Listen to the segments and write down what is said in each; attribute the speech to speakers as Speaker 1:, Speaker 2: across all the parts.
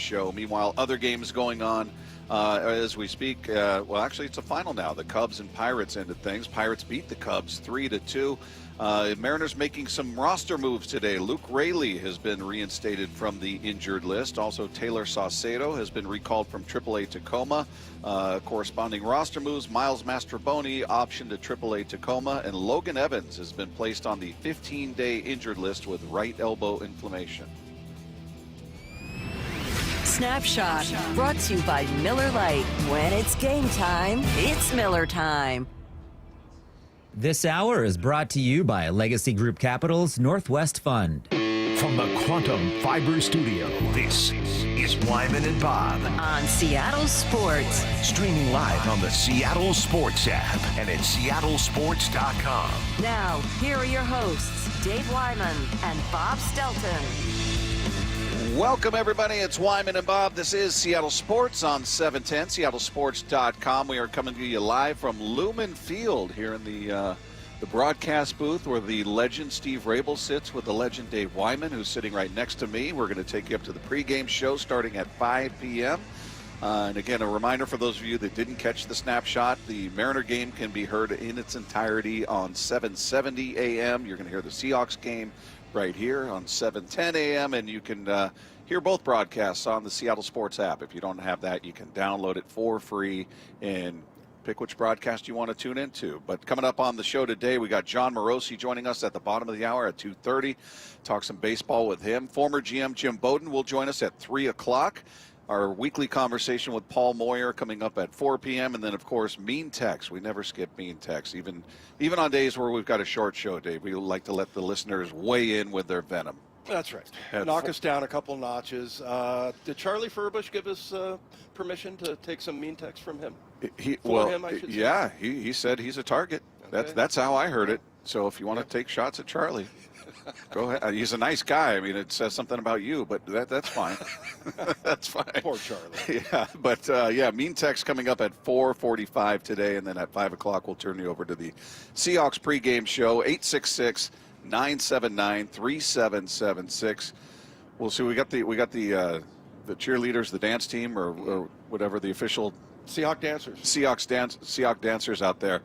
Speaker 1: show. Meanwhile, other games going on as we speak. Well, actually, it's a final now. The Cubs and Pirates ended things. Pirates beat the Cubs 3-2. Mariners making some roster moves today. Luke Raley has been reinstated from the injured list. Also, Taylor Saucedo has been recalled from AAA Tacoma. Corresponding roster moves, Miles Mastrobuoni optioned to AAA Tacoma, and Logan Evans has been placed on the 15-day injured list with right elbow inflammation.
Speaker 2: Snapshot, brought to you by Miller Lite. When it's game time, it's Miller time.
Speaker 3: This hour is brought to you by Legacy Group Capital's Northwest Fund.
Speaker 4: From the Quantum Fiber Studio, this is Wyman and Bob.
Speaker 2: On Seattle Sports.
Speaker 4: Streaming live on the Seattle Sports app and at seattlesports.com.
Speaker 2: Now, here are your hosts, Dave Wyman and Bob Stelton.
Speaker 1: Welcome, everybody. It's Wyman and Bob. This is Seattle Sports on 710, seattlesports.com. We are coming to you live from Lumen Field here in the broadcast booth where the legend Steve Rabel sits with the legend Dave Wyman, who's sitting right next to me. We're going to take you up to the pregame show starting at 5 p.m. And again, a reminder for those of you that didn't catch the snapshot, the Mariner game can be heard in its entirety on 7:70 a.m. You're going to hear the Seahawks game right here on 7:10 a.m. and you can hear both broadcasts on the Seattle Sports app. If you don't have that, you can download it for free and pick which broadcast you want to tune into. But coming up on the show today, we got John Morosi joining us at the bottom of the hour at 2:30. Talk some baseball with him. Former GM Jim Bowden will join us at 3 o'clock. Our weekly conversation with Paul Moyer coming up at 4 p.m. And then, of course, Mean Text. We never skip Mean Text. Even on days where we've got a short show, Dave, we like to let the listeners weigh in with their venom.
Speaker 5: That's right. Knock us down a couple notches. Did Charlie Furbush give us permission to take some Mean Text from him? He
Speaker 1: said he's a target. Okay. That's how I heard it. So if you want to take shots at Charlie, go ahead. He's a nice guy. I mean, it says something about you, but that's fine. That's fine.
Speaker 5: Poor Charlie.
Speaker 1: Yeah, but Mean Text coming up at 4:45 today, and then at 5 o'clock we'll turn you over to the Seahawks pregame show, 866-979-3776. We'll see. We got the cheerleaders, the dance team, or whatever the official Seahawks dancers out there.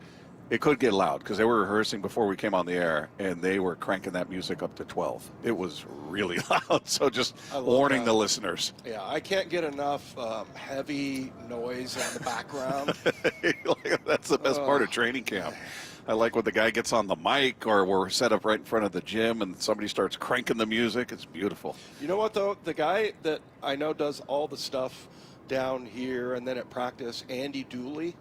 Speaker 1: It could get loud because they were rehearsing before we came on the air, and they were cranking that music up to 12. It was really loud, so just warning the listeners.
Speaker 5: Yeah, I can't get enough heavy noise on the background.
Speaker 1: That's the best part of training camp. I like when the guy gets on the mic or we're set up right in front of the gym and somebody starts cranking the music. It's beautiful.
Speaker 5: You know what, though? The guy that I know does all the stuff down here and then at practice, Andy Dooley.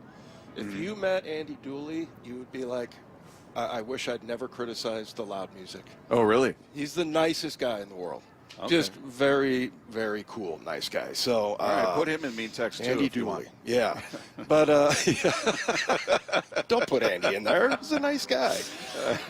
Speaker 5: If you met Andy Dooley, you would be like, I wish I'd never criticized the loud music.
Speaker 1: Oh, really?
Speaker 5: He's the nicest guy in the world. Okay. Just very, very cool, nice guy. So
Speaker 1: all right, put him in Mean Text, too,
Speaker 5: Andy
Speaker 1: if you
Speaker 5: Dooley.
Speaker 1: want.
Speaker 5: Yeah. But don't put Andy in there. He's a nice guy.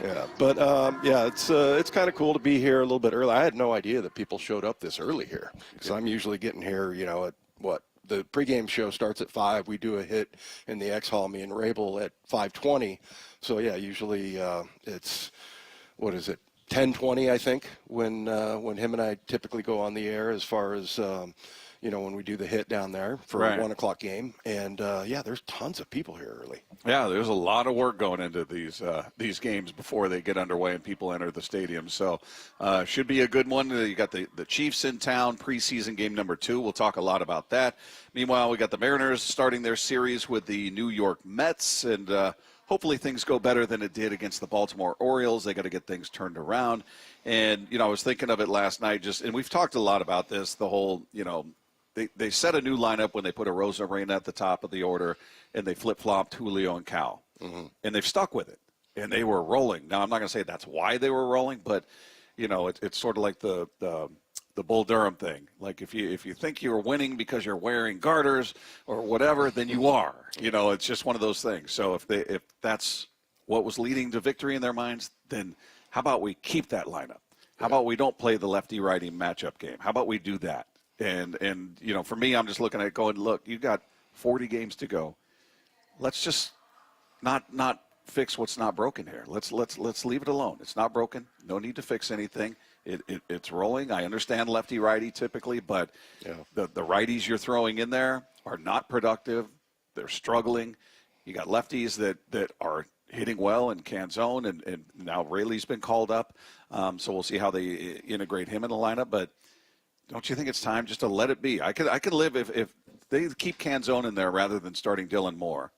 Speaker 5: Yeah. But, it's kind of cool to be here a little bit early. I had no idea that people showed up this early here because I'm usually getting here, at what? The pregame show starts at 5. We do a hit in the X Hall, me and Rabel, at 5:20. So, yeah, usually it's, 10:20, I think, when him and I typically go on the air as far as, when we do the hit down there for a 1 o'clock game. And, there's tons of people here early.
Speaker 1: Yeah, there's a lot of work going into these games before they get underway and people enter the stadium. So should be a good one. You got the Chiefs in town, preseason game number 2. We'll talk a lot about that. Meanwhile, we got the Mariners starting their series with the New York Mets, and hopefully things go better than it did against the Baltimore Orioles. They got to get things turned around. And, I was thinking of it last night and we've talked a lot about this, the whole, They set a new lineup when they put a Rosa Reina at the top of the order, and they flip-flopped Julio and Cal. Mm-hmm. And they've stuck with it, and they were rolling. Now, I'm not going to say that's why they were rolling, but, it's sort of like the Bull Durham thing. Like if you think you're winning because you're wearing garters or whatever, then you are. It's just one of those things. So if that's what was leading to victory in their minds, then how about we keep that lineup? How about we don't play the lefty-righty matchup game? How about we do that? And for me, I'm just looking at it going, look, you've got 40 games to go. Let's just not fix what's not broken here. Let's leave it alone. It's not broken. No need to fix anything. It's rolling. I understand lefty-righty typically, but the righties you're throwing in there are not productive. They're struggling. You got lefties that are hitting well in Canzone, and now Rayleigh's been called up. So we'll see how they integrate him in the lineup. But don't you think it's time just to let it be? I could live if they keep Canzone in there rather than starting Dylan Moore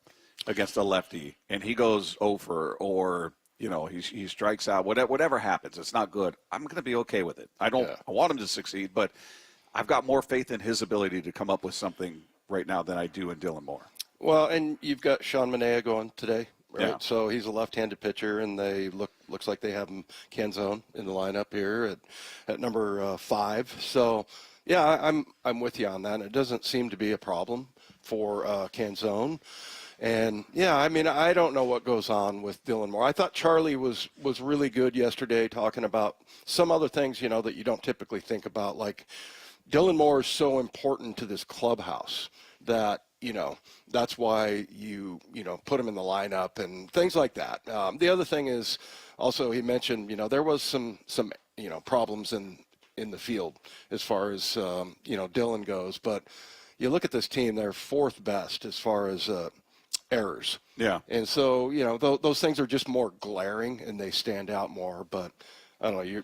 Speaker 1: against a lefty, and he goes over or he strikes out. Whatever happens, it's not good. I'm going to be okay with it. I want him to succeed, but I've got more faith in his ability to come up with something right now than I do in Dylan Moore.
Speaker 5: Well, and you've got Sean Manaea going today, right?
Speaker 1: Yeah.
Speaker 5: So he's a left-handed pitcher, and they looks like they have him Canzone in the lineup here at number 5. So, yeah, I'm with you on that. It doesn't seem to be a problem for Canzone. And, yeah, I mean, I don't know what goes on with Dylan Moore. I thought Charlie was really good yesterday talking about some other things, that you don't typically think about. Like, Dylan Moore is so important to this clubhouse that, that's why you put him in the lineup and things like that. The other thing is also he mentioned, there was some problems in the field as far as, Dylan goes. But you look at this team, they're 4th best as far as errors.
Speaker 1: Yeah.
Speaker 5: And so, those things are just more glaring and they stand out more. But I don't know,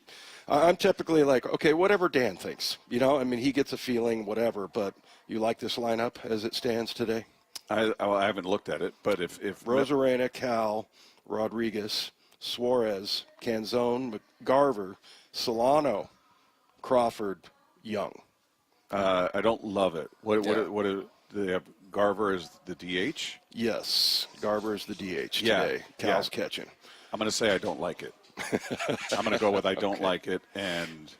Speaker 5: I'm typically like, okay, whatever Dan thinks, he gets a feeling, whatever, but you like this lineup as it stands today?
Speaker 1: I haven't looked at it, but if
Speaker 5: Rosarena, Cal, Rodriguez, Suarez, Canzone, Garver, Solano, Crawford, Young.
Speaker 1: I don't love it. What do they have? Garver as the DH?
Speaker 5: Yes, Garver is the DH today. Cal's catching.
Speaker 1: I'm going to say I don't like it. I'm going to go with I don't like it, and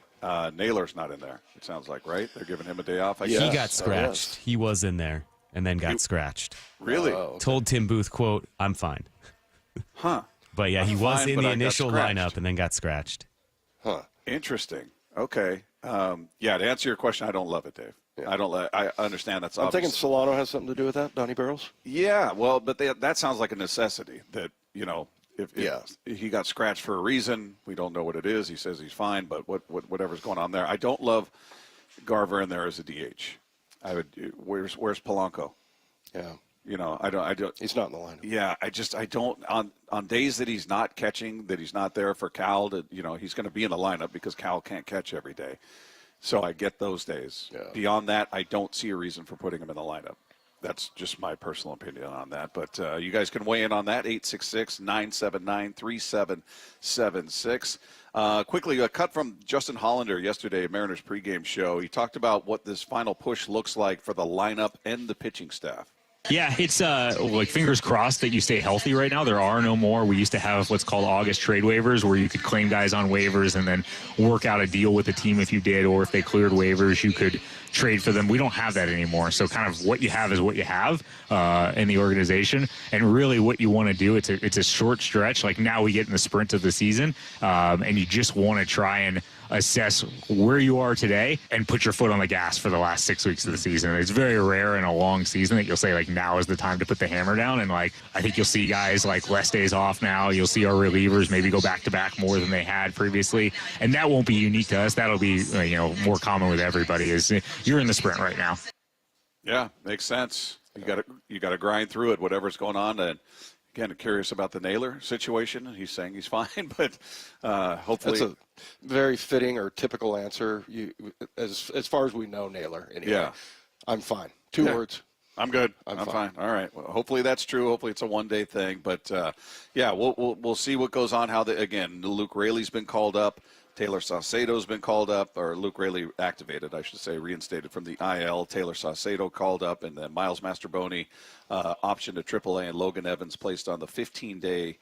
Speaker 1: Naylor's not in there, it sounds like, right? They're giving him a day off.
Speaker 6: He got scratched. He was in there and then got scratched.
Speaker 1: Really?
Speaker 5: Oh, okay.
Speaker 6: Told Tim Booth, quote, "I'm fine."
Speaker 1: Huh.
Speaker 6: But, yeah, he
Speaker 1: I'm
Speaker 6: was
Speaker 1: fine,
Speaker 6: in
Speaker 1: but
Speaker 6: the
Speaker 1: I got
Speaker 6: initial
Speaker 1: scratched.
Speaker 6: lineup and then got scratched.
Speaker 5: Huh.
Speaker 1: Interesting. Okay. To answer your question, I don't love it, Dave.
Speaker 5: Yeah.
Speaker 1: I understand that's
Speaker 5: I'm
Speaker 1: obvious.
Speaker 5: thinking Solano has something to do with that, Donnie Barrels?
Speaker 1: Yeah, well, but that sounds like a necessity that, if he got scratched for a reason, we don't know what it is. He says he's fine, but whatever's going on there. I don't love Garver in there as a DH. Where's Polanco?
Speaker 5: Yeah.
Speaker 1: I don't.
Speaker 5: He's not in the lineup.
Speaker 1: Yeah, I don't. On days that he's not catching, that he's not there for Cal, he's going to be in the lineup because Cal can't catch every day. So I get those days.
Speaker 5: Yeah.
Speaker 1: Beyond that, I don't see a reason for putting him in the lineup. That's just my personal opinion on that. But you guys can weigh in on that, 866-979-3776. Quickly, a cut from Justin Hollander yesterday at Mariners pregame show. He talked about what this final push looks like for the lineup and the pitching staff.
Speaker 7: Yeah, it's like fingers crossed that you stay healthy right now. There are no more. We used to have what's called August trade waivers where you could claim guys on waivers and then work out a deal with the team if you did, or if they cleared waivers, you could trade for them. We don't have that anymore. So kind of what you have is what you have in the organization. And really what you want to do, it's a short stretch. Like now we get in the sprint of the season and you just want to try and assess where you are today and put your foot on the gas for the last 6 weeks of the season. It's very rare in a long season that you'll say, like, now is the time to put the hammer down. And, like, I think you'll see guys, like, less days off now. You'll see our relievers maybe go back-to-back more than they had previously. And that won't be unique to us. That'll be, more common with everybody is you're in the sprint right now.
Speaker 1: Yeah, makes sense. You got to grind through it, whatever's going on. And again, curious about the Naylor situation. He's saying he's fine, but hopefully
Speaker 5: That's a very fitting or typical answer. As far as we know, Naylor. Anyway.
Speaker 1: Yeah.
Speaker 5: I'm fine. Two words.
Speaker 1: I'm good.
Speaker 5: I'm
Speaker 1: fine. All right. Well, hopefully that's true. Hopefully it's a one-day thing. But we'll see what goes on. Luke Rayleigh's been called up. Taylor Saucedo's been called up, or Luke Rayleigh activated, I should say, reinstated from the IL. Taylor Saucedo called up, and then Miles Mastroboni optioned to AAA, and Logan Evans placed on the 15-day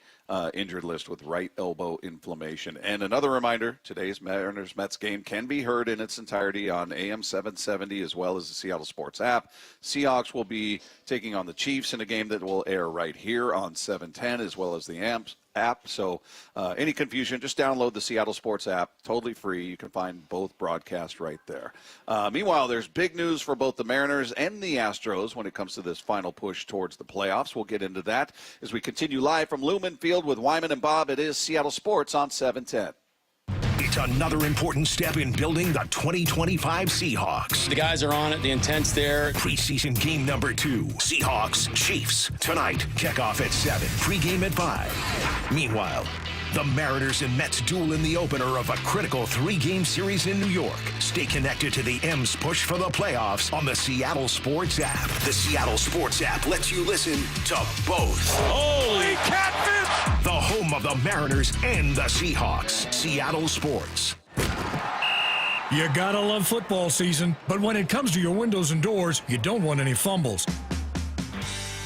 Speaker 1: injured list with right elbow inflammation. And another reminder, today's Mariners-Mets game can be heard in its entirety on AM 770 as well as the Seattle Sports app. Seahawks will be taking on the Chiefs in a game that will air right here on 710 as well as the app. So any confusion, just download the Seattle Sports app, totally free. You can find both broadcasts right there. Meanwhile, there's big news for both the Mariners and the Astros when it comes to this final push towards the playoffs. We'll get into that as we continue live from Lumen Field with Wyman and Bob. It is Seattle Sports on 710.
Speaker 4: It's another important step in building the 2025 Seahawks.
Speaker 8: The guys are on it. The intent's there.
Speaker 4: Preseason game number 2, Seahawks Chiefs. Tonight, kickoff at 7, pregame at 5. Meanwhile, the Mariners and Mets duel in the opener of a critical 3-game series in New York. Stay connected to the M's push for the playoffs on the Seattle Sports app. The Seattle Sports app lets you listen to both.
Speaker 8: Holy catfish!
Speaker 4: The home of the Mariners and the Seahawks. Seattle Sports.
Speaker 9: You gotta love football season, but when it comes to your windows and doors, you don't want any fumbles.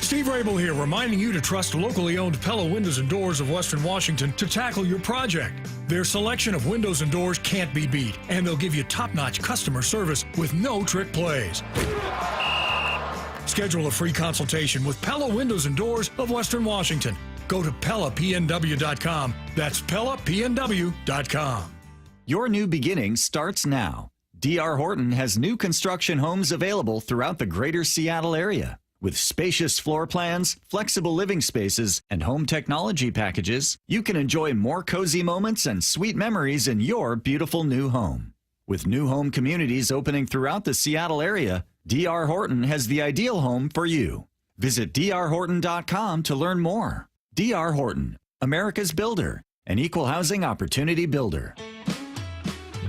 Speaker 9: Steve Rabel here, reminding you to trust locally owned Pella Windows and Doors of Western Washington to tackle your project. Their selection of windows and doors can't be beat, and they'll give you top-notch customer service with no trick plays. Schedule a free consultation with Pella Windows and Doors of Western Washington. Go to PellaPNW.com. That's PellaPNW.com.
Speaker 10: Your new beginning starts now. D.R. Horton has new construction homes available throughout the greater Seattle area. With spacious floor plans, flexible living spaces, and home technology packages, you can enjoy more cozy moments and sweet memories in your beautiful new home. With new home communities opening throughout the Seattle area, D.R. Horton has the ideal home for you. Visit drhorton.com to learn more. D.R. Horton, America's builder, an equal housing opportunity builder.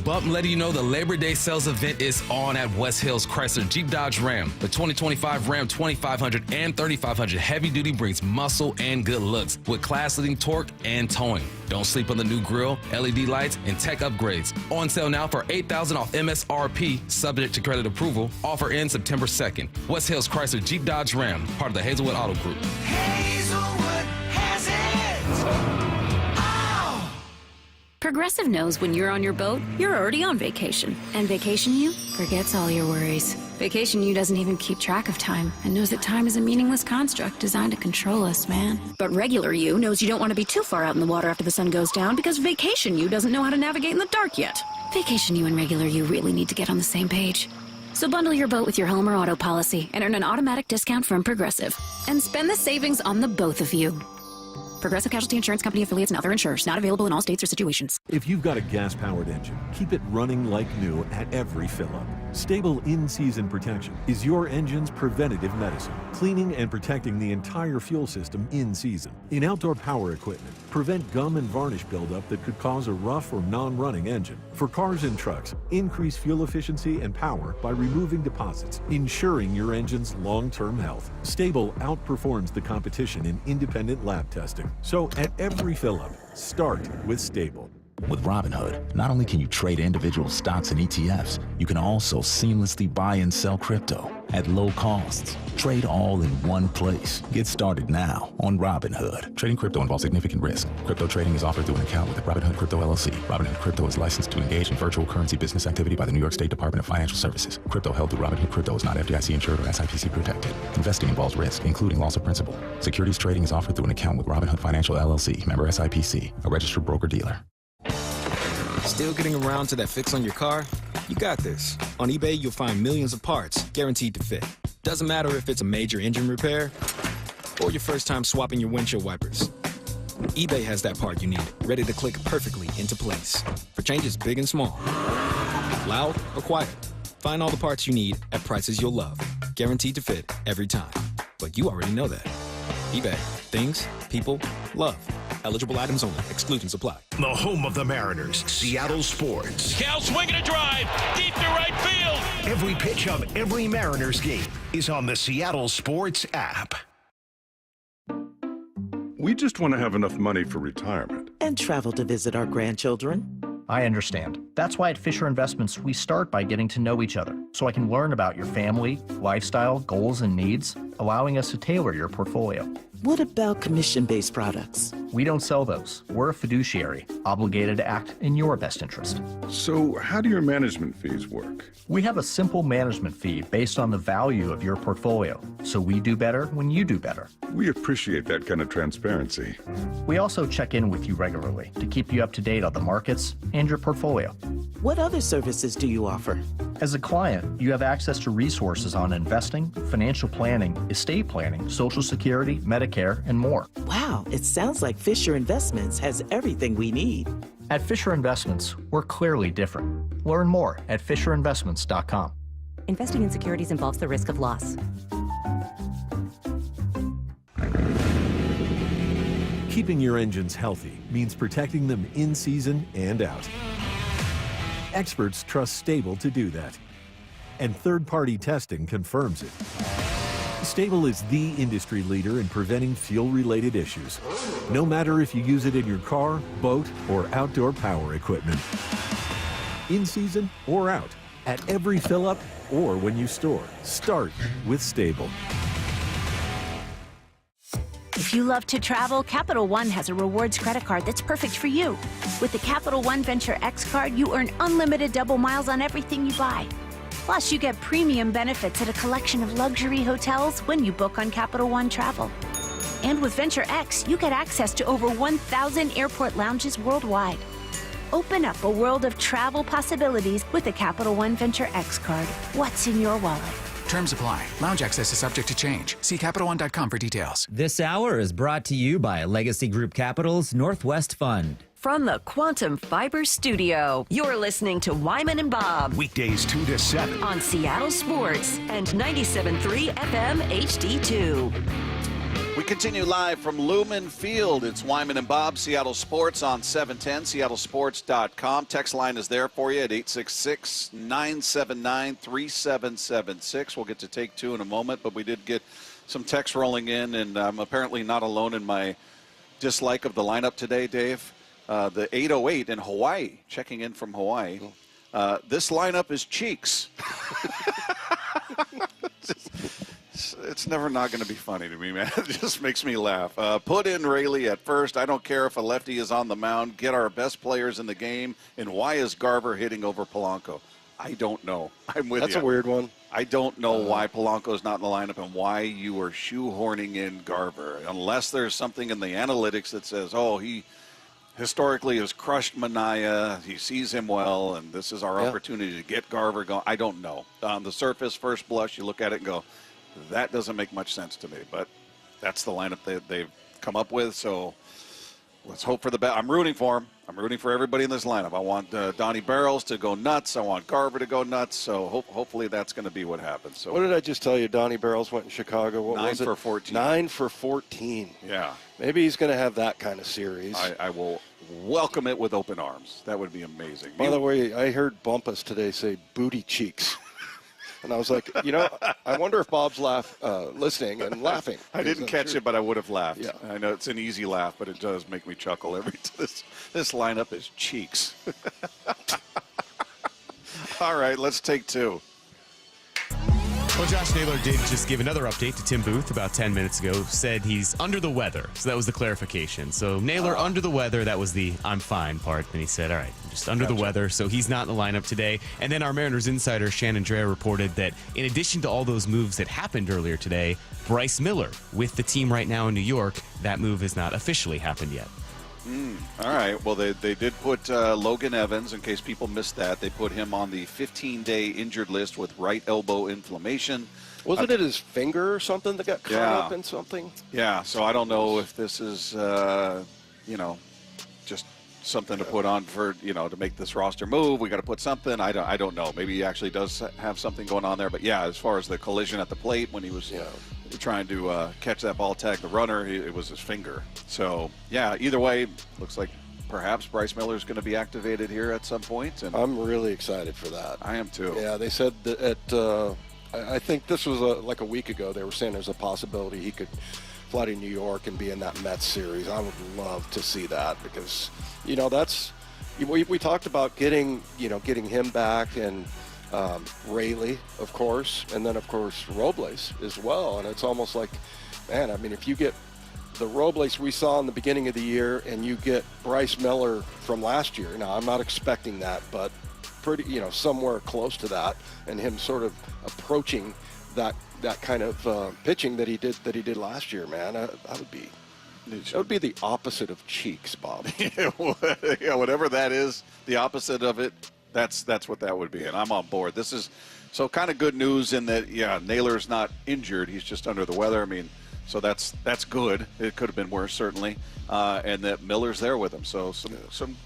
Speaker 11: Bump letting you know the Labor Day sales event is on at West Hills Chrysler Jeep Dodge Ram. The 2025 Ram 2500 and 3500 heavy duty brings muscle and good looks with class-leading torque and towing. Don't sleep on the new grille, LED lights, and tech upgrades. On sale now for $8,000 off MSRP, subject to credit approval. Offer ends September 2nd. West Hills Chrysler Jeep Dodge Ram, part of the Hazelwood Auto Group.
Speaker 12: Hazelwood has it! Progressive knows when you're on your boat, you're already on vacation. And Vacation You forgets all your worries. Vacation You doesn't even keep track of time and knows that time is a meaningless construct designed to control us, man. But Regular You knows you don't want to be too far out in the water after the sun goes down because Vacation You doesn't know how to navigate in the dark yet. Vacation You and Regular You really need to get on the same page. So bundle your boat with your home or auto policy and earn an automatic discount from Progressive. And spend the savings on the both of you. Progressive Casualty Insurance Company affiliates and other insurers. Not available in all states or situations.
Speaker 13: If you've got a gas-powered engine, keep it running like new at every fill-up. Stable in-season protection is your engine's preventative medicine, cleaning and protecting the entire fuel system in season. In outdoor power equipment, prevent gum and varnish buildup that could cause a rough or non-running engine. For cars and trucks, increase fuel efficiency and power by removing deposits, ensuring your engine's long-term health. Stable outperforms the competition in independent lab testing. So at every fill-up, start with Stable.
Speaker 14: With Robinhood, not only can you trade individual stocks and ETFs, you can also seamlessly buy and sell crypto at low costs. Trade all in one place. Get started now on Robinhood. Trading crypto involves significant risk. Crypto trading is offered through an account with Robinhood Crypto LLC. Robinhood Crypto is licensed to engage in virtual currency business activity by the New York State Department of Financial Services. Crypto held through Robinhood Crypto is not FDIC insured or SIPC protected. Investing involves risk, including loss of principal. Securities trading is offered through an account with Robinhood Financial LLC, member SIPC, a registered broker-dealer.
Speaker 15: Still getting around to that fix on your car? You got this. On eBay, you'll find millions of parts guaranteed to fit. Doesn't matter if it's a major engine repair or your first time swapping your windshield wipers. eBay has that part you need, ready to click perfectly into place for changes big and small. Loud or quiet, find all the parts you need at prices you'll love. Guaranteed to fit every time. But you already know that. eBay. Things, people, love. Eligible items only. Exclusions apply.
Speaker 4: The home of the Mariners, Seattle Sports.
Speaker 16: Cal swinging a drive, deep to right field.
Speaker 4: Every pitch of every Mariners game is on the Seattle Sports app.
Speaker 17: We just want to have enough money for retirement.
Speaker 18: And travel to visit our grandchildren.
Speaker 19: I understand. That's why at Fisher Investments, we start by getting to know each other, so I can learn about your family, lifestyle, goals, and needs, allowing us to tailor your portfolio.
Speaker 18: What about commission-based products?
Speaker 19: We don't sell those. We're a fiduciary, obligated to act in your best interest.
Speaker 17: So how do your management fees work?
Speaker 19: We have a simple management fee based on the value of your portfolio, so we do better when you do better.
Speaker 17: We appreciate that kind of transparency.
Speaker 19: We also check in with you regularly to keep you up to date on the markets and your portfolio.
Speaker 18: What other services do you offer?
Speaker 19: As a client, you have access to resources on investing, financial planning, estate planning, Social Security, Medicare, and more.
Speaker 18: Wow, it sounds like Fisher Investments has everything we need.
Speaker 19: At Fisher Investments, we're clearly different. Learn more at FisherInvestments.com.
Speaker 2: Investing in securities involves the risk of loss.
Speaker 13: Keeping your engines healthy means protecting them in season and out. Experts trust Stable to do that. And third-party testing confirms it. Stable is the industry leader in preventing fuel-related issues, no matter if you use it in your car, boat, or outdoor power equipment. In season or out, at every fill-up or when you store, start with Stable.
Speaker 20: If you love to travel, Capital One has a rewards credit card that's perfect for you. With the Capital One Venture X card, you earn unlimited double miles on everything you buy. Plus, you get premium benefits at a collection of luxury hotels when you book on Capital One Travel. And with Venture X, you get access to over 1,000 airport lounges worldwide. Open up a world of travel possibilities with the Capital One Venture X card. What's in your wallet?
Speaker 21: Terms apply. Lounge access is subject to change. See CapitalOne.com for details.
Speaker 3: This hour is brought to you by Legacy Group Capital's Northwest Fund.
Speaker 2: From the Quantum Fiber Studio, you're listening to Wyman and Bob.
Speaker 4: Weekdays 2 to 7.
Speaker 2: On Seattle Sports and 97.3 FM HD2.
Speaker 1: We continue live from Lumen Field. It's Wyman and Bob, Seattle Sports on 710, seattlesports.com. Text line is there for you at 866-979-3776. We'll get to take two in a moment, but we did get some text rolling in, and I'm apparently not alone in my dislike of the lineup today, Dave. The 808 in Hawaii, checking in from Hawaii. This lineup is cheeks. It's never not going to be funny to me, man. It just makes me laugh. Put in Rayleigh at first. I don't care if a lefty is on the mound. Get our best players in the game. And why is Garver hitting over Polanco? I don't know. I'm with you.
Speaker 5: That's a weird one.
Speaker 1: I don't know why Polanco's not in the lineup and why you are shoehorning in Garver. Unless there's something in the analytics that says, oh, he historically has crushed Manaea. He sees him well, and this is our opportunity to get Garver going. I don't know. On the surface, first blush, you look at it and go, that doesn't make much sense to me, but that's the lineup they've come up with, so let's hope for the best. I'm rooting for him. I'm rooting for everybody in this lineup. I want Donnie Barrels to go nuts. I want Garver to go nuts, so hopefully that's going to be what happens. So
Speaker 5: what did I just tell you? Donnie Barrels went in Chicago. What was it?
Speaker 1: 9 for 14.
Speaker 5: 9 for 14.
Speaker 1: Yeah.
Speaker 5: Maybe he's going to have that kind of series.
Speaker 1: I will welcome it with open arms. That would be amazing.
Speaker 5: By the way, I heard Bumpus today say booty cheeks. And I was like, I wonder if Bob's listening and laughing.
Speaker 1: I didn't catch it, but I would have laughed.
Speaker 5: Yeah.
Speaker 1: I know it's an easy laugh, but it does make me chuckle every time. This lineup is cheeks. All right, let's take two.
Speaker 6: Well, Josh Naylor did just give another update to Tim Booth about 10 minutes ago, said he's under the weather. So that was the clarification. So Naylor under the weather, that was the I'm fine part. Then he said, all right, I'm just under the weather. So he's not in the lineup today. And then our Mariners insider, Shannon Drea, reported that in addition to all those moves that happened earlier today, Bryce Miller with the team right now in New York, that move has not officially happened yet.
Speaker 1: All right. Well, they did put Logan Evans, in case people missed that. They put him on the 15-day injured list with right elbow inflammation.
Speaker 5: Wasn't it his finger or something that got caught up in something?
Speaker 1: Yeah, so I don't know if this is, just something to put on for, to make this roster move. We got to put something. I don't know. Maybe he actually does have something going on there. But, yeah, as far as the collision at the plate when he was trying to catch that ball, tag the runner, it was his finger. So, yeah, either way, looks like perhaps Bryce Miller is going to be activated here at some point. And
Speaker 5: I'm really excited for that.
Speaker 1: I am too.
Speaker 5: Yeah, they said that I think this was like a week ago. They were saying there's a possibility he could fly to New York and be in that Mets series. I would love to see that because, that's we talked about getting him back and Rayleigh, of course, and then, of course, Robles as well. And it's almost like, man, I mean, if you get the Robles we saw in the beginning of the year and you get Bryce Miller from last year, now I'm not expecting that, but pretty, somewhere close to that, and him sort of approaching that kind of pitching that he did last year, man, that would be the opposite of cheeks, Bob.
Speaker 1: Yeah, whatever that is, the opposite of it. That's what that would be, and I'm on board. This is so kind of good news in that, Naylor's not injured. He's just under the weather. I mean, so that's good. It could have been worse, certainly, and that Miller's there with him. So some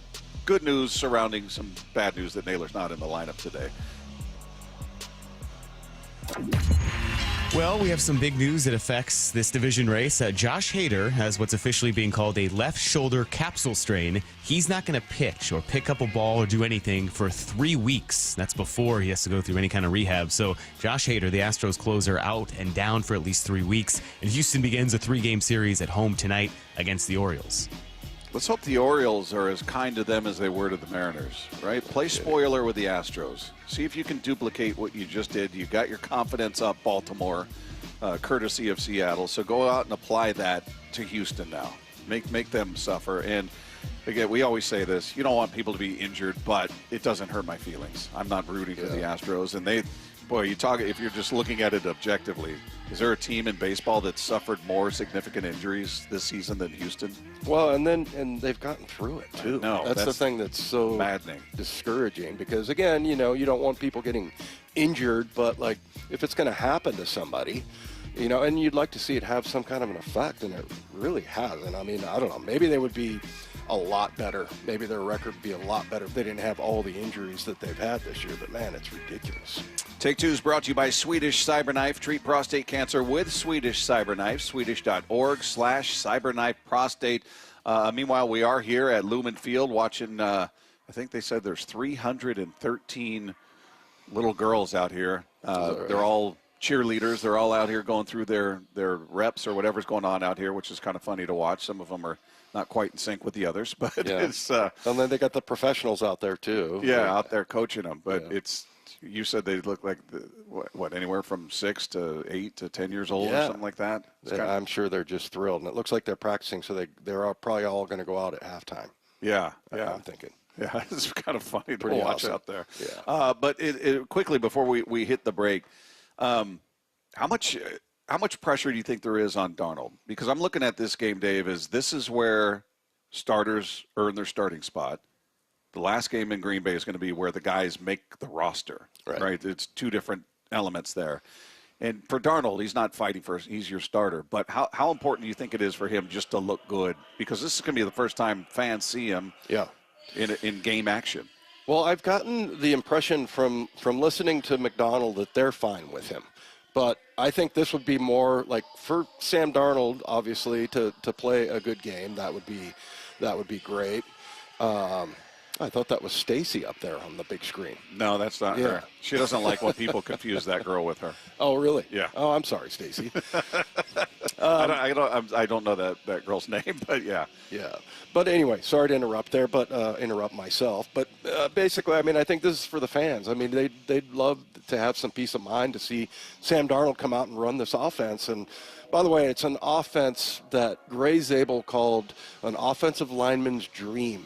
Speaker 1: good news surrounding some bad news that Naylor's not in the lineup today.
Speaker 6: Well, we have some big news that affects this division race. Josh Hader has what's officially being called a left shoulder capsule strain. He's not going to pitch or pick up a ball or do anything for 3 weeks. That's before he has to go through any kind of rehab. So Josh Hader, the Astros closer, out and down for at least 3 weeks. And Houston begins a 3-game series at home tonight against the Orioles.
Speaker 1: Let's hope the Orioles are as kind to them as they were to the Mariners, right? Play spoiler with the Astros. See if you can duplicate what you just did. You got your confidence up, Baltimore, courtesy of Seattle. So go out and apply that to Houston now. Make them suffer. And again, we always say this: you don't want people to be injured, but it doesn't hurt my feelings. I'm not rooting for the Astros, and if you're just looking at it objectively, is there a team in baseball that suffered more significant injuries this season than Houston?
Speaker 5: Well, and they've gotten through it too.
Speaker 1: No,
Speaker 5: that's the thing that's so
Speaker 1: maddening,
Speaker 5: discouraging. Because again, you don't want people getting injured, but like if it's going to happen to somebody, and you'd like to see it have some kind of an effect, and it really hasn't. I mean, I don't know. Maybe they would be a lot better. Maybe their record would be a lot better if they didn't have all the injuries that they've had this year. But man, it's ridiculous.
Speaker 1: Take Two is brought to you by Swedish Cyberknife. Treat prostate cancer with Swedish Cyberknife. Swedish.org/cyberknife prostate. Meanwhile, we are here at Lumen Field watching, I think they said there's 313 little girls out here. They're all cheerleaders. They're all out here going through their reps or whatever's going on out here, which is kind of funny to watch. Some of them are not quite in sync with the others, but it's...
Speaker 5: and then they got the professionals out there, too.
Speaker 1: Yeah, out there coaching them. But it's... You said they look like, anywhere from 6 to 8 to 10 years old or something like that?
Speaker 5: I'm sure they're just thrilled. And it looks like they're practicing, so they're probably all going to go out at halftime.
Speaker 1: Yeah.
Speaker 5: I'm thinking.
Speaker 1: Yeah, it's kind of funny to
Speaker 5: Pretty
Speaker 1: watch
Speaker 5: awesome.
Speaker 1: out there.
Speaker 5: Yeah.
Speaker 1: But quickly, before we hit the break, how much pressure do you think there is on Darnold? Because I'm looking at this game, Dave, this is where starters earn their starting spot. The last game in Green Bay is going to be where the guys make the roster, right? It's two different elements there. And for Darnold, he's not fighting for, he's your starter. But how important do you think it is for him just to look good? Because this is going to be the first time fans see him in game action.
Speaker 5: Well, I've gotten the impression from listening to McDonald that they're fine with him. But I think this would be more like for Sam Darnold, obviously, to play a good game. That would be great. I thought that was Stacy up there on the big screen.
Speaker 1: No, that's not her. She doesn't like when people confuse that girl with her.
Speaker 5: Oh, really?
Speaker 1: Yeah.
Speaker 5: Oh, I'm sorry, Stacy.
Speaker 1: I don't know that girl's name, but yeah.
Speaker 5: Yeah. But anyway, sorry to interrupt there, but interrupt myself. But basically, I mean, I think this is for the fans. I mean, they'd love to have some peace of mind to see Sam Darnold come out and run this offense. And by the way, it's an offense that Gray Zabel called an offensive lineman's dream.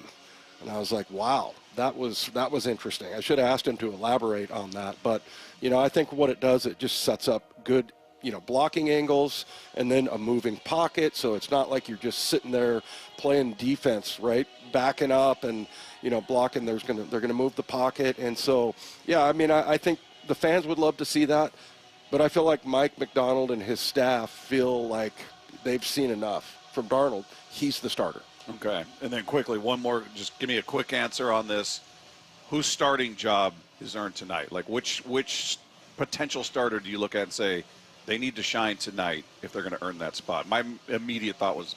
Speaker 5: And I was like, wow, that was interesting. I should have asked him to elaborate on that. But, I think what it does, it just sets up good, blocking angles and then a moving pocket. So it's not like you're just sitting there playing defense, right? Backing up and, blocking. They're going to move the pocket. And so, yeah, I mean, I think the fans would love to see that. But I feel like Mike McDonald and his staff feel like they've seen enough from Darnold. He's the starter.
Speaker 1: Okay. And then quickly, one more, just give me a quick answer on this. Whose starting job is earned tonight? Like which potential starter do you look at and say they need to shine tonight if they're going to earn that spot? My immediate thought was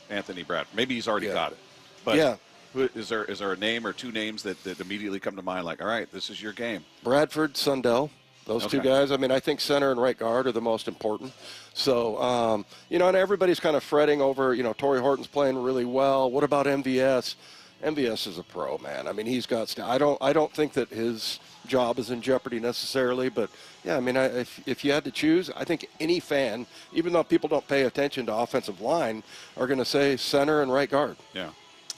Speaker 1: Anthony Bradford. Maybe he's already got it. But is there a name or two names that immediately come to mind like, all right, this is your game?
Speaker 5: Bradford, Sundell. Those two guys. I mean, I think center and right guard are the most important. So, and everybody's kind of fretting over, Torrey Horton's playing really well. What about MVS? MVS is a pro, man. I mean, he's got. I don't think that his job is in jeopardy necessarily, but yeah, I mean, if you had to choose, I think any fan, even though people don't pay attention to offensive line, are going to say center and right guard.
Speaker 1: Yeah.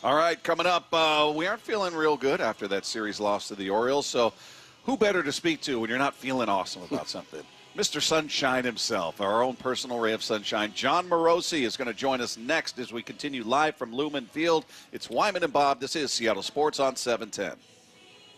Speaker 1: All right, coming up, we aren't feeling real good after that series loss to the Orioles, so. Who better to speak to when you're not feeling awesome about something? Mr. Sunshine himself, our own personal ray of sunshine. John Morosi is going to join us next as we continue live from Lumen Field. It's Wyman and Bob. This is Seattle Sports on 710.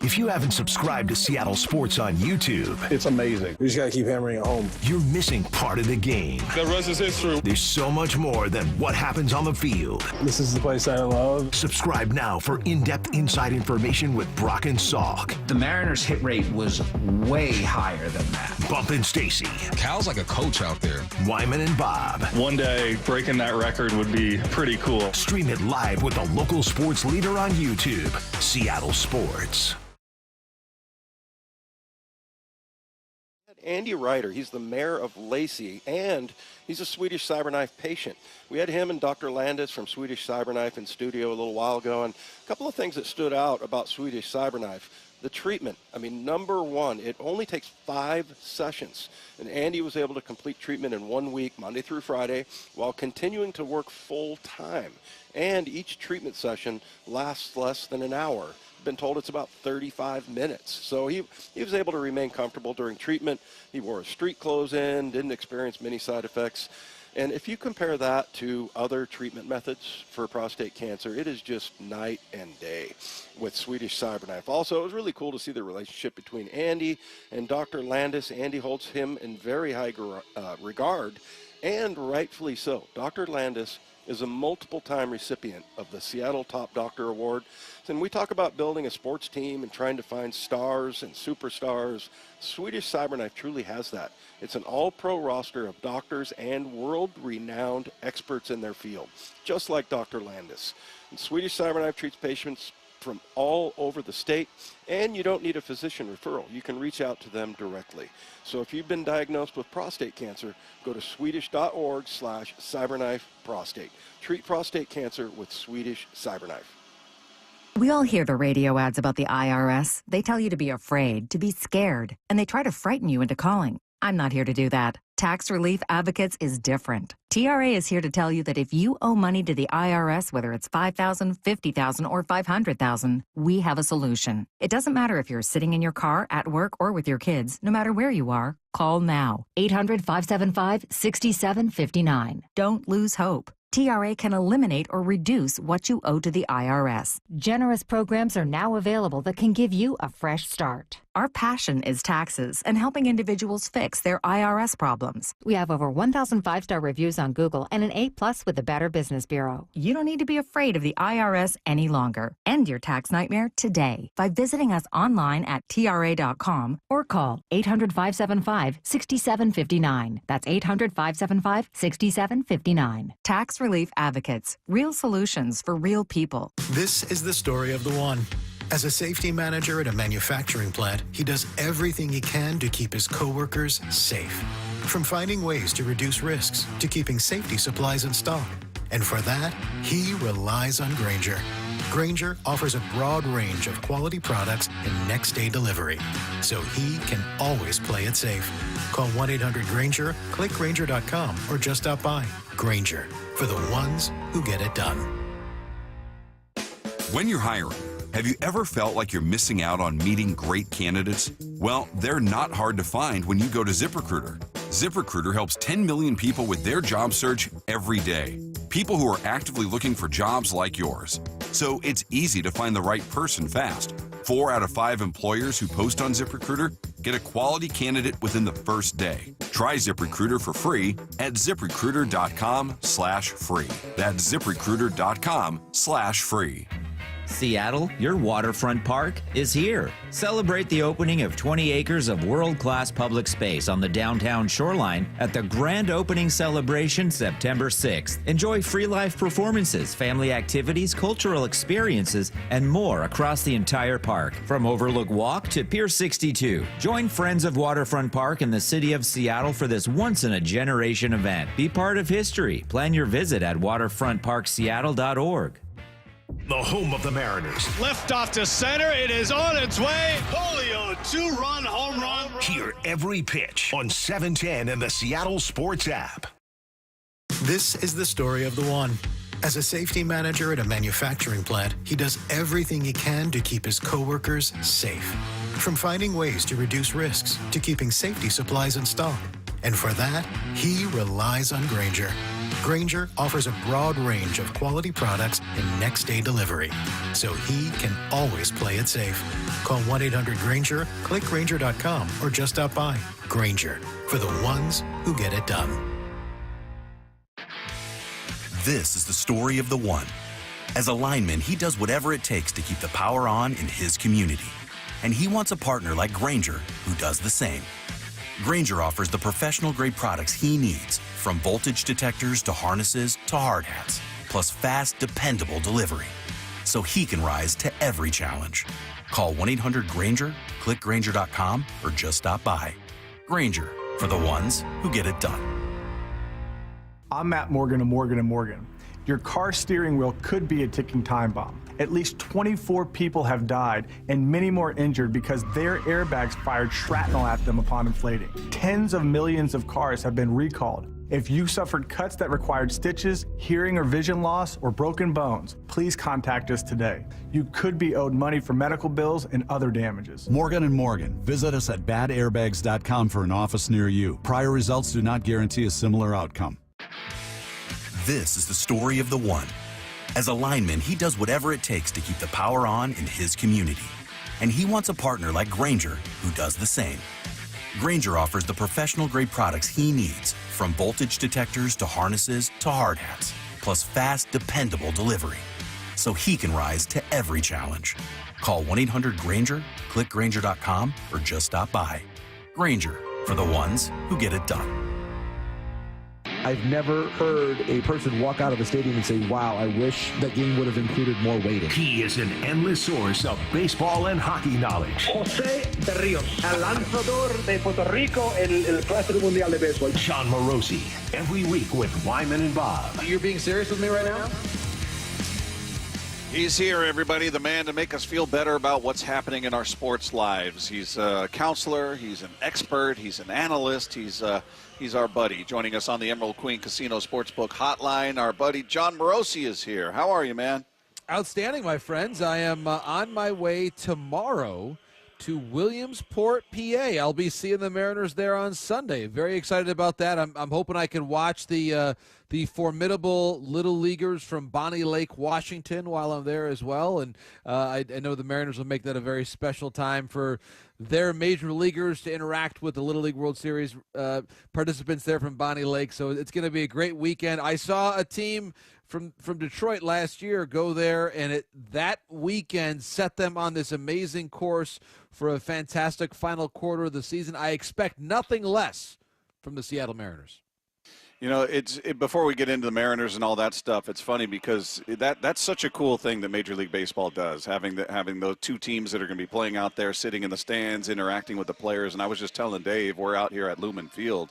Speaker 4: If you haven't subscribed to Seattle Sports on YouTube,
Speaker 7: it's amazing. We just got to keep hammering it home.
Speaker 4: You're missing part of the game.
Speaker 7: The rest is history.
Speaker 4: There's so much more than what happens on the field.
Speaker 7: This is the place I love.
Speaker 4: Subscribe now for in-depth inside information with Brock and Salk.
Speaker 22: The Mariners' hit rate was way higher than that.
Speaker 4: Bump and Stacy.
Speaker 11: Cal's like a coach out there.
Speaker 4: Wyman and Bob.
Speaker 7: One day, breaking that record would be pretty cool.
Speaker 4: Stream it live with the local sports leader on YouTube, Seattle Sports.
Speaker 5: Andy Ryder, he's the mayor of Lacey, and he's a Swedish Cyberknife patient. We had him and Dr. Landis from Swedish Cyberknife in studio a little while ago, and a couple of things that stood out about Swedish Cyberknife. The treatment, I mean, number one, it only takes 5 sessions, and Andy was able to complete treatment in 1 week, Monday through Friday, while continuing to work full time. And each treatment session lasts less than an hour. Been told it's about 35 minutes. So he was able to remain comfortable during treatment. He wore his street clothes in, didn't experience many side effects. And if you compare that to other treatment methods for prostate cancer, it is just night and day with Swedish Cyberknife. Also, it was really cool to see the relationship between Andy and Dr. Landis. Andy holds him in very high regard, and rightfully so. Dr. Landis is a multiple-time recipient of the Seattle Top Doctor Award. And we talk about building a sports team and trying to find stars and superstars. Swedish Cyberknife truly has that. It's an all-pro roster of doctors and world-renowned experts in their field, just like Dr. Landis. And Swedish Cyberknife treats patients from all over the state, and you don't need a physician referral. You can reach out to them directly. So if you've been diagnosed with prostate cancer, go to swedish.org/cyberknifeprostate. Treat prostate cancer with Swedish Cyberknife.
Speaker 23: We all hear the radio ads about the IRS. They tell you to be afraid, to be scared, and they try to frighten you into calling. I'm not here to do that. Tax Relief Advocates is different. TRA is here to tell you that if you owe money to the IRS, whether it's $5,000, $50,000, or $500,000, we have a solution. It doesn't matter if you're sitting in your car, at work, or with your kids. No matter where you are, call now. 800-575-6759. Don't lose hope. TRA can eliminate or reduce what you owe to the IRS. Generous programs are now available that can give you a fresh start. Our passion is taxes and helping individuals fix their IRS problems. We have over 1,000 5-star reviews on Google and an A+ with the Better Business Bureau. You don't need to be afraid of the IRS any longer. End your tax nightmare today by visiting us online at TRA.com or call 800-575-6759. That's 800-575-6759. Tax Relief Advocates. Real solutions for real people.
Speaker 24: This is the story of the one. As a safety manager at a manufacturing plant, he does everything he can to keep his coworkers safe. From finding ways to reduce risks to keeping safety supplies in stock. And for that, he relies on Grainger. Grainger offers a broad range of quality products and next-day delivery, so he can always play it safe. Call 1-800-GRAINGER, click Grainger.com, or just stop by. Grainger, for the ones who get it done.
Speaker 25: When you're hiring, have you ever felt like you're missing out on meeting great candidates? Well, they're not hard to find when you go to ZipRecruiter. ZipRecruiter helps 10 million people with their job search every day. People who are actively looking for jobs like yours. So it's easy to find the right person fast. 4 out of 5 employers who post on ZipRecruiter get a quality candidate within the first day. Try ZipRecruiter for free at ZipRecruiter.com/free. That's ZipRecruiter.com/free.
Speaker 3: Seattle, your waterfront park is here. Celebrate the opening of 20 acres of world-class public space on the downtown shoreline at the grand opening celebration September 6th. Enjoy free live performances, family activities, cultural experiences, and more across the entire park, from Overlook Walk to Pier 62. Join Friends of Waterfront Park in the city of Seattle for this once-in-a-generation event. Be part of history. Plan your visit at waterfrontparkseattle.org.
Speaker 4: The home of the Mariners.
Speaker 8: Left off to center. It is on its way. Julio, 2-run home run.
Speaker 4: Hear every pitch on 710 and the Seattle Sports app.
Speaker 24: This is the story of the one. As a safety manager at a manufacturing plant, he does everything he can to keep his coworkers safe. From finding ways to reduce risks to keeping safety supplies in stock. And for that, he relies on Grainger. Grainger offers a broad range of quality products and next-day delivery, so he can always play it safe. Call 1-800-GRAINGER, click Grainger.com, or just stop by. Grainger, for the ones who get it done.
Speaker 9: This is the story of the one. As a lineman, he does whatever it takes to keep the power on in his community. And he wants a partner like Grainger who does the same. Grainger offers the professional-grade products he needs, from voltage detectors to harnesses to hard hats, plus fast, dependable delivery, so he can rise to every challenge. Call 1-800-GRAINGER, click Grainger.com, or just stop by. Grainger, for the ones who get it done.
Speaker 10: I'm Matt Morgan of Morgan & Morgan. Your car steering wheel could be a ticking time bomb. At least 24 people have died and many more injured because their airbags fired shrapnel at them upon inflating. Tens of millions of cars have been recalled. If you suffered cuts that required stitches, hearing or vision loss, or broken bones, please contact us today. You could be owed money for medical bills and other damages.
Speaker 12: Morgan & Morgan. Visit us at badairbags.com for an office near you. Prior results do not guarantee a similar outcome.
Speaker 9: This is the story of the one. As a lineman, he does whatever it takes to keep the power on in his community. And he wants a partner like Grainger who does the same. Grainger offers the professional-grade products he needs, from voltage detectors to harnesses to hard hats, plus fast, dependable delivery, so he can rise to every challenge. Call 1-800-GRAINGER, click Grainger.com, or just stop by. Grainger, for the ones who get it done.
Speaker 14: I've never heard a person walk out of a stadium and say, wow, I wish that game would have included more waiting.
Speaker 4: He is an endless source of baseball and hockey knowledge.
Speaker 15: José de Ríos, el lanzador de Puerto Rico, el Clásico Mundial de Béisbol.
Speaker 4: John Morosi, every week with Wyman and Bob.
Speaker 15: You're being serious with me right now?
Speaker 1: He's here, everybody, the man to make us feel better about what's happening in our sports lives. He's a counselor, he's an expert, he's an analyst, he's our buddy. Joining us on the Emerald Queen Casino Sportsbook Hotline, our buddy John Morosi is here. How are you, man?
Speaker 26: Outstanding, my friends. I am on my way tomorrow to Williamsport, PA. I'll be seeing the Mariners there on Sunday. Very excited about that. I'm hoping I can watch the formidable Little Leaguers from Bonnie Lake, Washington, while I'm there as well. And I know the Mariners will make that a very special time for their major leaguers to interact with the Little League World Series participants there from Bonnie Lake. So it's going to be a great weekend. I saw a team from Detroit last year go there, and that weekend set them on this amazing course for a fantastic final quarter of the season. I expect nothing less from the Seattle Mariners.
Speaker 1: You know, before we get into the Mariners and all that stuff, it's funny because that's such a cool thing that Major League Baseball does, having those two teams that are going to be playing out there, sitting in the stands, interacting with the players. And I was just telling Dave, we're out here at Lumen Field,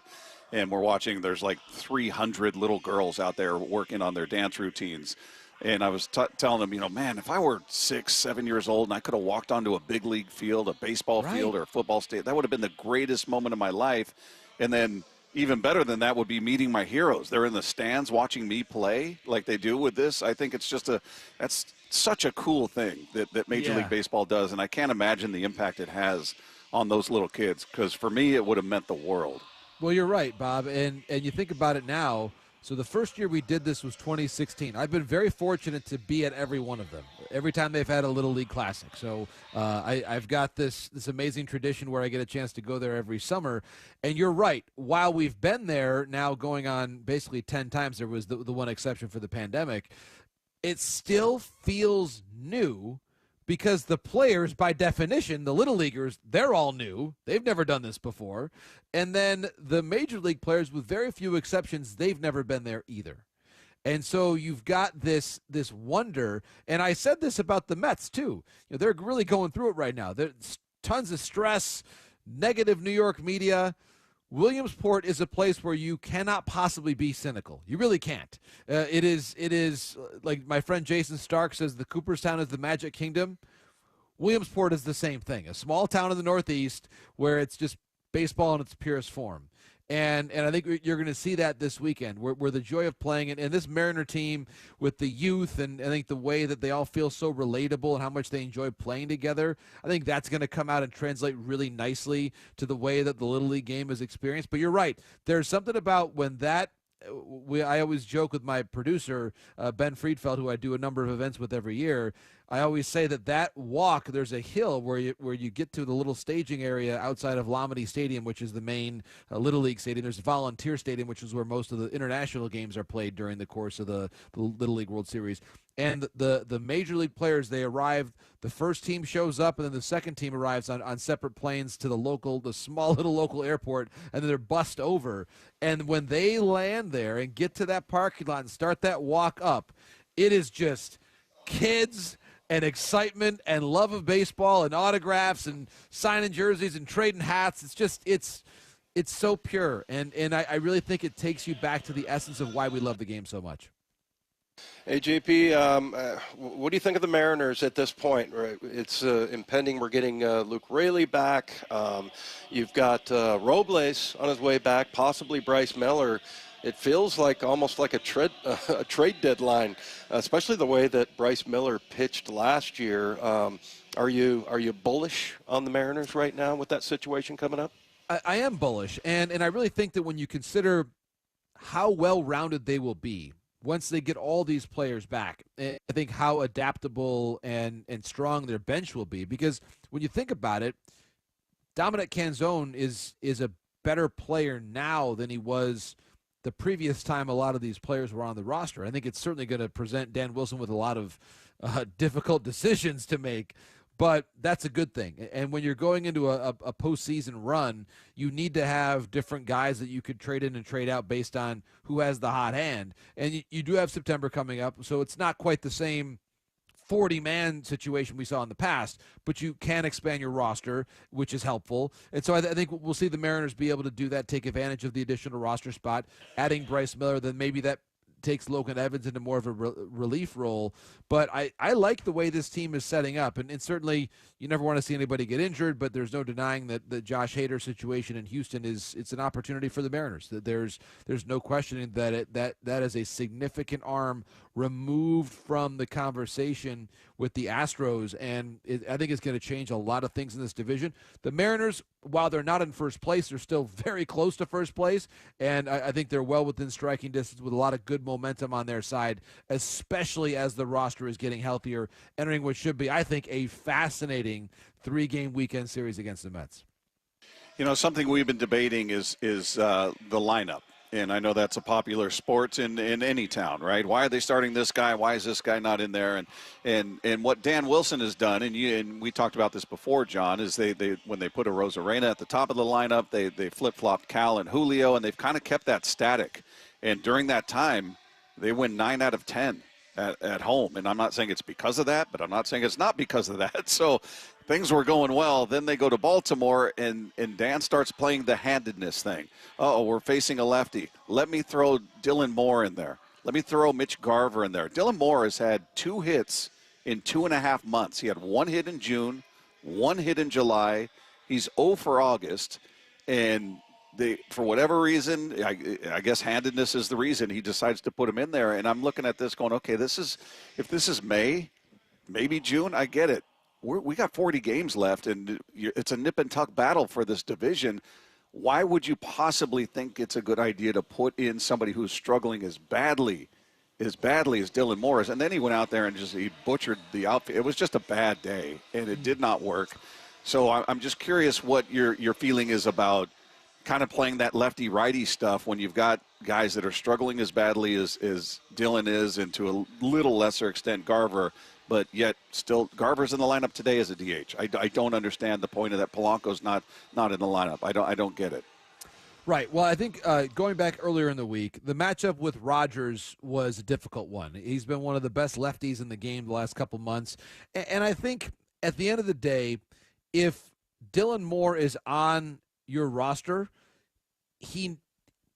Speaker 1: and we're watching, there's like 300 little girls out there working on their dance routines. And I was telling them, you know, man, if I were 6, 7 years old and I could have walked onto a big league field, a baseball field or a football stadium, that would have been the greatest moment of my life. And then even better than that would be meeting my heroes. They're in the stands watching me play like they do with this. I think it's just that's such a cool thing that Major League Baseball does. And I can't imagine the impact it has on those little kids, because for me, it would have meant the world.
Speaker 26: Well, you're right, Bob. And you think about it now. So the first year we did this was 2016. I've been very fortunate to be at every one of them, every time they've had a Little League Classic. So I've got this amazing tradition where I get a chance to go there every summer. And you're right. While we've been there now going on basically 10 times, there was the one exception for the pandemic, it still feels new. Because the players, by definition, the Little Leaguers, they're all new. They've never done this before. And then the Major League players, with very few exceptions, they've never been there either. And so you've got this wonder. And I said this about the Mets, too. You know, they're really going through it right now. There's tons of stress, negative New York media. Williamsport is a place where you cannot possibly be cynical. You really can't. It is like my friend Jason Stark says, the Cooperstown is the Magic Kingdom. Williamsport is the same thing, a small town in the Northeast where it's just baseball in its purest form. And I think you're going to see that this weekend, where the joy of playing it, and this Mariner team with the youth, and I think the way that they all feel so relatable and how much they enjoy playing together, I think that's going to come out and translate really nicely to the way that the Little League game is experienced. But you're right. There's something about when that I always joke with my producer, Ben Friedfeld, who I do a number of events with every year. I always say that walk, there's a hill where you get to the little staging area outside of Lamity Stadium, which is the main Little League stadium. There's a volunteer stadium, which is where most of the international games are played during the course of the Little League World Series. And the major league players, they arrive, the first team shows up, and then the second team arrives on separate planes to the small little local airport, and then they're bussed over. And when they land there and get to that parking lot and start that walk up, it is just kids and excitement and love of baseball and autographs and signing jerseys and trading hats. It's so pure. And I really think it takes you back to the essence of why we love the game so much.
Speaker 5: Hey, JP, what do you think of the Mariners at this point? Right? It's impending. We're getting Luke Raley back. You've got Robles on his way back, possibly Bryce Miller. It feels like almost like a trade deadline, especially the way that Bryce Miller pitched last year. Are you bullish on the Mariners right now with that situation coming up?
Speaker 26: I am bullish, and I really think that when you consider how well-rounded they will be once they get all these players back, I think how adaptable and strong their bench will be. Because when you think about it, Dominic Canzone is a better player now than he was the previous time a lot of these players were on the roster. I think it's certainly going to present Dan Wilson with a lot of difficult decisions to make, but that's a good thing. And when you're going into a postseason run, you need to have different guys that you could trade in and trade out based on who has the hot hand. And you do have September coming up, so it's not quite the same 40-man situation we saw in the past, but you can expand your roster, which is helpful. And so I think we'll see the Mariners be able to do that, take advantage of the additional roster spot, adding Bryce Miller, then maybe that takes Logan Evans into more of a relief role. But I like the way this team is setting up. And certainly you never want to see anybody get injured, but there's no denying that the Josh Hader situation in Houston it's an opportunity for the Mariners. That there's no questioning that is a significant arm removed from the conversation with the Astros, and I think it's going to change a lot of things in this division. The Mariners, while they're not in first place, they're still very close to first place, and I think they're well within striking distance with a lot of good momentum on their side, especially as the roster is getting healthier, entering what should be, I think, a fascinating 3-game weekend series against the Mets.
Speaker 1: You know, something we've been debating is the lineup. And I know that's a popular sport in any town, right? Why are they starting this guy? Why is this guy not in there? And what Dan Wilson has done, and we talked about this before, John, is they when they put a Rosarena at the top of the lineup, they flip-flopped Cal and Julio, and they've kind of kept that static. And during that time, they win 9 out of 10 at home. And I'm not saying it's because of that, but I'm not saying it's not because of that. So things were going well. Then they go to Baltimore, and Dan starts playing the handedness thing. Uh-oh, we're facing a lefty. Let me throw Dylan Moore in there. Let me throw Mitch Garver in there. Dylan Moore has had 2 hits in 2.5 months. He had 1 hit in June, 1 hit in July. He's 0 for August. And for whatever reason, I guess handedness is the reason he decides to put him in there. And I'm looking at this going, okay, if this is May, maybe June, I get it. We got 40 games left, and it's a nip-and-tuck battle for this division. Why would you possibly think it's a good idea to put in somebody who's struggling as badly as Dylan Morris? And then he went out there and he butchered the outfit. It was just a bad day, and it did not work. So I'm just curious what your feeling is about kind of playing that lefty-righty stuff when you've got guys that are struggling as badly as Dylan is, and to a little lesser extent Garver. But yet, still, Garver's in the lineup today as a DH. I don't understand the point of that. Polanco's not in the lineup. I don't get it.
Speaker 26: Right. Well, I think going back earlier in the week, the matchup with Rogers was a difficult one. He's been one of the best lefties in the game the last couple months. And I think at the end of the day, if Dylan Moore is on your roster, he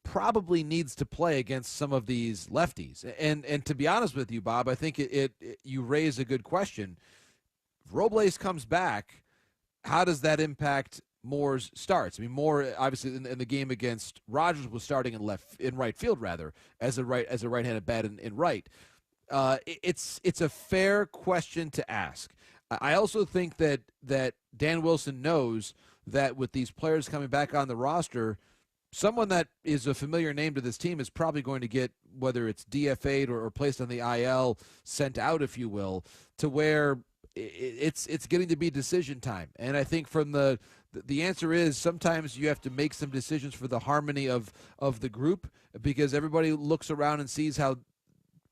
Speaker 26: probably needs to play against some of these lefties. And to be honest with you, Bob, I think you raise a good question. If Robles comes back, how does that impact Moore's starts? I mean, Moore obviously in the game against Rogers was starting in right field rather as a right-handed bat in right. It's a fair question to ask. I also think that Dan Wilson knows that with these players coming back on the roster, someone that is a familiar name to this team is probably going to get, whether it's DFA'd or placed on the IL, sent out, if you will, to where it's getting to be decision time. And I think from the answer is sometimes you have to make some decisions for the harmony of the group, because everybody looks around and sees how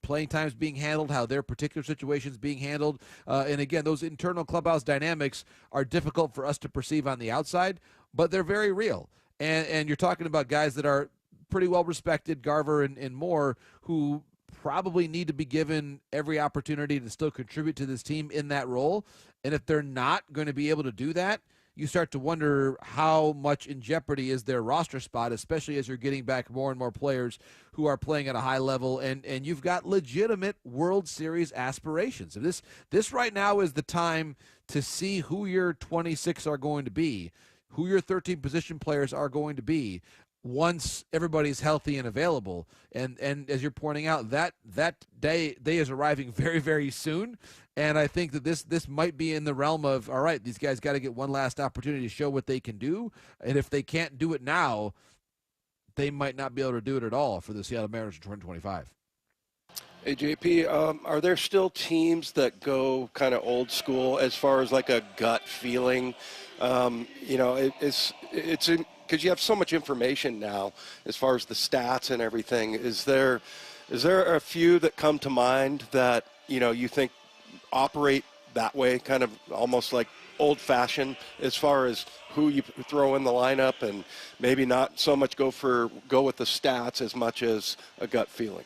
Speaker 26: playing time is being handled, how their particular situation is being handled. And again, those internal clubhouse dynamics are difficult for us to perceive on the outside, but they're very real. And you're talking about guys that are pretty well respected, Garver and Moore, who probably need to be given every opportunity to still contribute to this team in that role. And if they're not going to be able to do that, you start to wonder how much in jeopardy is their roster spot, especially as you're getting back more and more players who are playing at a high level, and you've got legitimate World Series aspirations. And this right now is the time to see who your 26 are going to be, who your 13 position players are going to be once everybody's healthy and available. And as you're pointing out, that day is arriving very, very soon. And I think that this might be in the realm of, all right, these guys got to get one last opportunity to show what they can do. And if they can't do it now, they might not be able to do it at all for the Seattle Mariners in 2025.
Speaker 5: Hey, JP, are there still teams that go kind of old school as far as like a gut feeling? It's because you have so much information now as far as the stats and everything. Is there a few that come to mind that, you think operate that way, kind of almost like old-fashioned as far as who you throw in the lineup, and maybe not so much go with the stats as much as a gut feeling?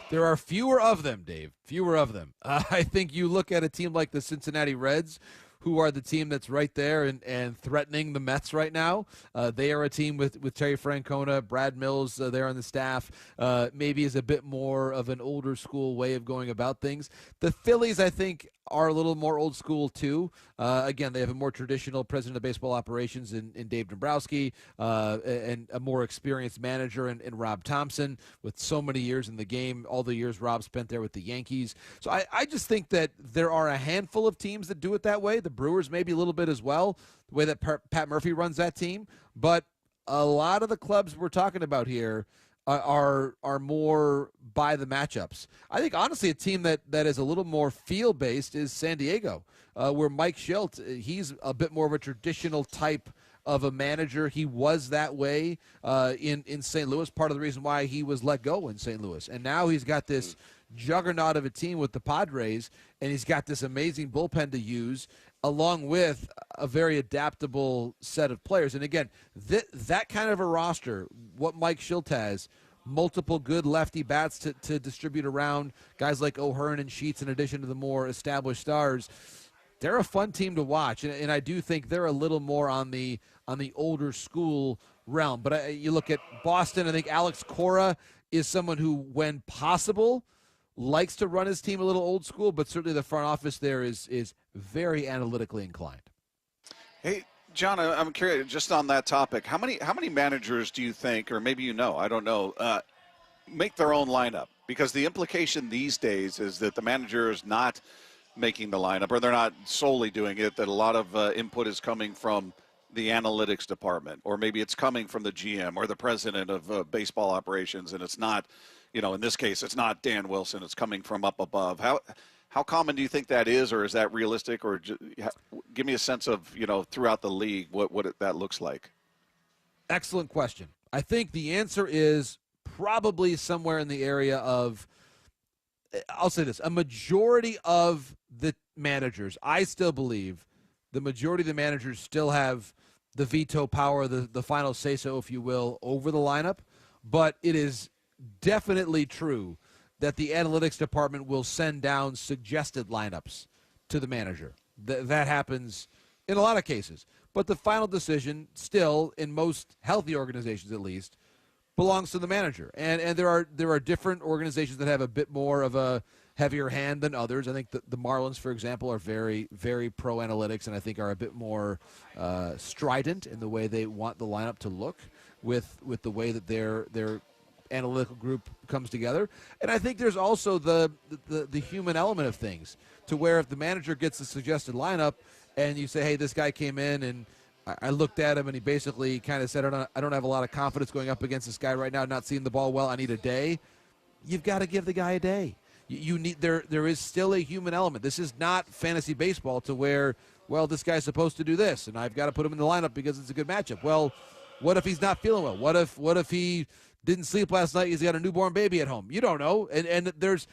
Speaker 26: There are fewer of them, Dave. Fewer of them. I think you look at a team like the Cincinnati Reds, who are the team that's right there and threatening the Mets right now. They are a team with Terry Francona, Brad Mills there on the staff. Maybe is a bit more of an older school way of going about things. The Phillies, I think, are a little more old school too. Again, they have a more traditional president of baseball operations in Dave Dombrowski, and a more experienced manager in Rob Thompson, with so many years in the game, all the years Rob spent there with the Yankees. So I just think that there are a handful of teams that do it that way. The Brewers maybe a little bit as well, the way that Pat Murphy runs that team. But a lot of the clubs we're talking about here are more by the matchups. I think, honestly, a team that is a little more feel-based is San Diego, where Mike Schilt, he's a bit more of a traditional type of a manager. He was that way in St. Louis, part of the reason why he was let go in St. Louis. And now he's got this juggernaut of a team with the Padres, and he's got this amazing bullpen to use, along with a very adaptable set of players. And again, that kind of a roster, what Mike Schilt has, multiple good lefty bats to distribute around, guys like O'Hearn and Sheets in addition to the more established stars, they're a fun team to watch. And I do think they're a little more on the older school realm. But you look at Boston, I think Alex Cora is someone who, when possible, likes to run his team a little old school, but certainly the front office there is very analytically inclined.
Speaker 1: Hey, John, I'm curious, just on that topic, how many managers do you think, or maybe I don't know, make their own lineup? Because the implication these days is that the manager is not making the lineup, or they're not solely doing it, that a lot of input is coming from the analytics department, or maybe it's coming from the GM or the president of baseball operations, and it's not, in this case, it's not Dan Wilson, it's coming from up above. How common do you think that is, or is that realistic? Or give me a sense of, throughout the league, what that looks like.
Speaker 26: Excellent question. I think the answer is probably somewhere in the area of, I'll say this, a majority of the managers, I still believe the majority of the managers still have the veto power, the final say-so, if you will, over the lineup. But it is definitely true that the analytics department will send down suggested lineups to the manager. That happens in a lot of cases. But the final decision still, in most healthy organizations at least, belongs to the manager. And there are different organizations that have a bit more of a heavier hand than others. I think the Marlins, for example, are very, very pro-analytics, and I think are a bit more strident in the way they want the lineup to look with the way that their analytical group comes together. And I think there's also the human element of things, to where if the manager gets a suggested lineup and you say, hey, this guy came in and I looked at him, and he basically kind of said, I don't have a lot of confidence going up against this guy right now, not seeing the ball well. I need a day. You've got to give the guy a day. You need there is still a human element. This is not fantasy baseball to where, well, this guy's supposed to do this, and I've got to put him in the lineup because it's a good matchup. Well, what if he's not feeling well? What if he didn't sleep last night? He's got a newborn baby at home. You don't know. And there's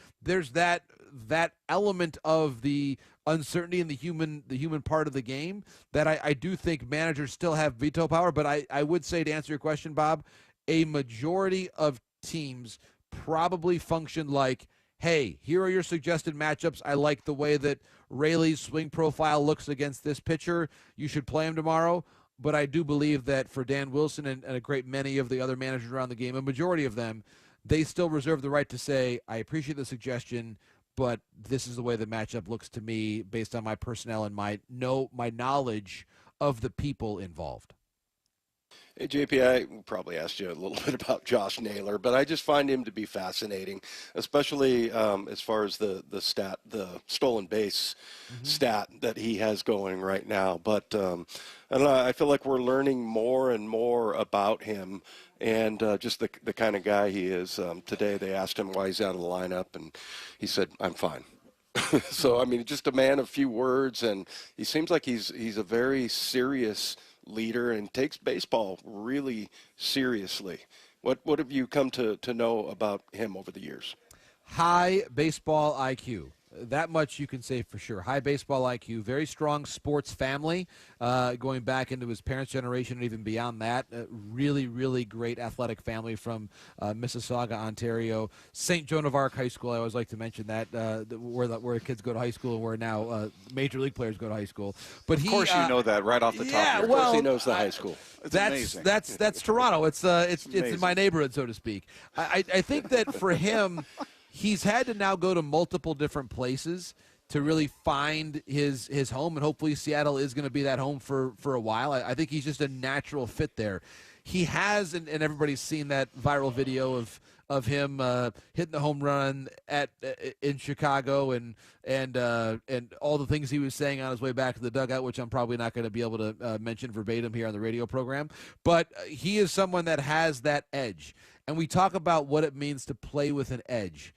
Speaker 26: that element of the uncertainty in the human part of the game that I do think managers still have veto power. But I would say, to answer your question, Bob, a majority of teams probably function like, hey, here are your suggested matchups. I like the way that Rayleigh's swing profile looks against this pitcher. You should play him tomorrow. But I do believe that for Dan Wilson and a great many of the other managers around the game, a majority of them, they still reserve the right to say, I appreciate the suggestion, but this is the way the matchup looks to me based on my personnel and my knowledge of the people involved.
Speaker 5: Hey, JP, I probably asked you a little bit about Josh Naylor, but I just find him to be fascinating, especially as far as the stolen base stat that he has going right now. But I don't know, I feel like we're learning more and more about him and just the kind of guy he is. Today they asked him why he's out of the lineup, and he said, I'm fine. So, I mean, just a man of few words, and he seems like he's a very serious leader and takes baseball really seriously. What have you come to know about him over the years?
Speaker 26: High baseball IQ. That much you can say for sure. High baseball IQ, very strong sports family, going back into his parents' generation and even beyond that. Really, really great athletic family from Mississauga, Ontario. St. Joan of Arc High School, I always like to mention that, where kids go to high school and where now major league players go to high school. But
Speaker 1: of course you know that right off the top of your head.
Speaker 5: Of course he knows the high school.
Speaker 1: It's amazing.
Speaker 26: That's Toronto. It's in my neighborhood, so to speak. I think that for him, he's had to now go to multiple different places to really find his home, and hopefully Seattle is going to be that home for a while. I think he's just a natural fit there. He has, and everybody's seen that viral video of him hitting the home run in Chicago and all the things he was saying on his way back to the dugout, which I'm probably not going to be able to mention verbatim here on the radio program. But he is someone that has that edge. And we talk about what it means to play with an edge.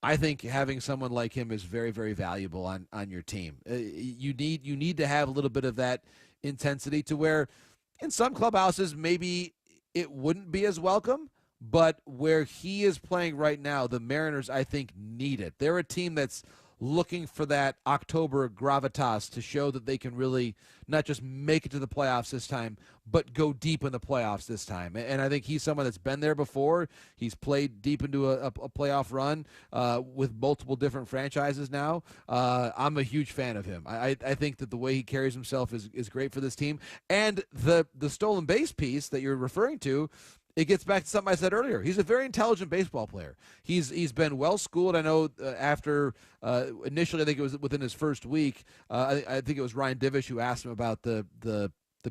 Speaker 26: I think having someone like him is very, very valuable on your team. You need to have a little bit of that intensity to where in some clubhouses maybe it wouldn't be as welcome, but where he is playing right now, the Mariners, I think, need it. They're a team that's looking for that October gravitas to show that they can really not just make it to the playoffs this time, but go deep in the playoffs this time. And I think he's someone that's been there before. He's played deep into a playoff run with multiple different franchises now. I'm a huge fan of him. I think that the way he carries himself is great for this team. And the stolen base piece that you're referring to, it gets back to something I said earlier. He's a very intelligent baseball player. He's been well schooled. I know after initially, I think it was within his first week. I think it was Ryan Divish who asked him about the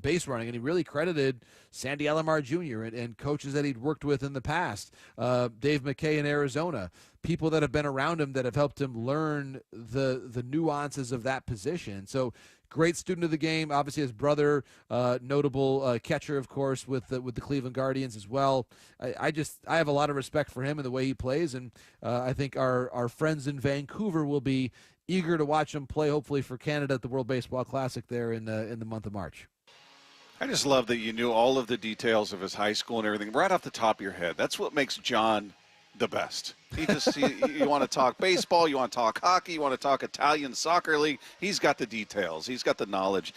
Speaker 26: base running, and he really credited Sandy Alomar Jr. and coaches that he'd worked with in the past, Dave McKay in Arizona, people that have been around him that have helped him learn the nuances of that position. So great student of the game. Obviously, his brother, notable catcher, of course, with the Cleveland Guardians as well. I have a lot of respect for him and the way he plays, and I think our friends in Vancouver will be eager to watch him play, hopefully for Canada at the World Baseball Classic there in the month of March.
Speaker 1: I just love that you knew all of the details of his high school and everything right off the top of your head. That's what makes John the best. You want to talk baseball, you want to talk hockey, you want to talk Italian soccer league. He's got the details. He's got the knowledge.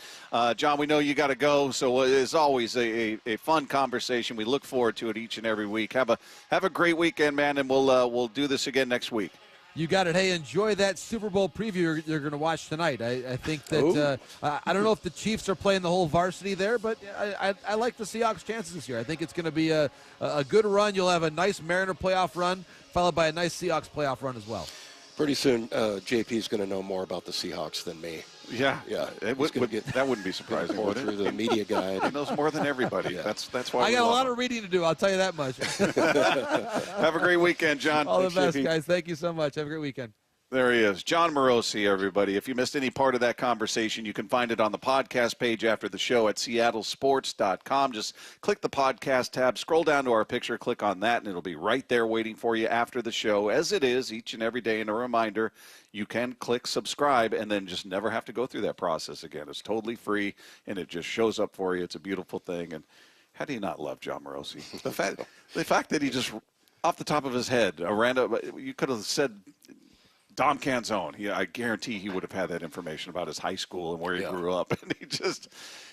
Speaker 1: John, we know you got to go, so it's always a fun conversation. We look forward to it each and every week. Have a great weekend, man, and we'll do this again next week.
Speaker 26: You got it. Hey, enjoy that Super Bowl preview you're going to watch tonight. I think that I don't know if the Chiefs are playing the whole varsity there, but I like the Seahawks' chances this year. I think it's going to be a good run. You'll have a nice Mariner playoff run, followed by a nice Seahawks playoff run as well.
Speaker 5: Pretty soon, JP is going to know more about the Seahawks than me.
Speaker 1: Yeah.
Speaker 5: That
Speaker 1: wouldn't be surprising.
Speaker 5: More through the media guide.
Speaker 1: He knows more than everybody. Yeah. That's why
Speaker 26: I got a lot of reading to do. I'll tell you that much.
Speaker 1: Have a great weekend, John.
Speaker 26: All the best,
Speaker 1: JP.
Speaker 26: guys. Thank you so much. Have a great weekend.
Speaker 1: There he is, John Morosi, everybody. If you missed any part of that conversation, you can find it on the podcast page after the show at seattlesports.com. Just click the podcast tab, scroll down to our picture, click on that, and it'll be right there waiting for you after the show, as it is each and every day. And a reminder, you can click subscribe and then just never have to go through that process again. It's totally free, and it just shows up for you. It's a beautiful thing. And how do you not love John Morosi? The fact that he just, off the top of his head, a random, you could have said Dom Canzone. I guarantee he would have had that information about his high school and where he grew up. And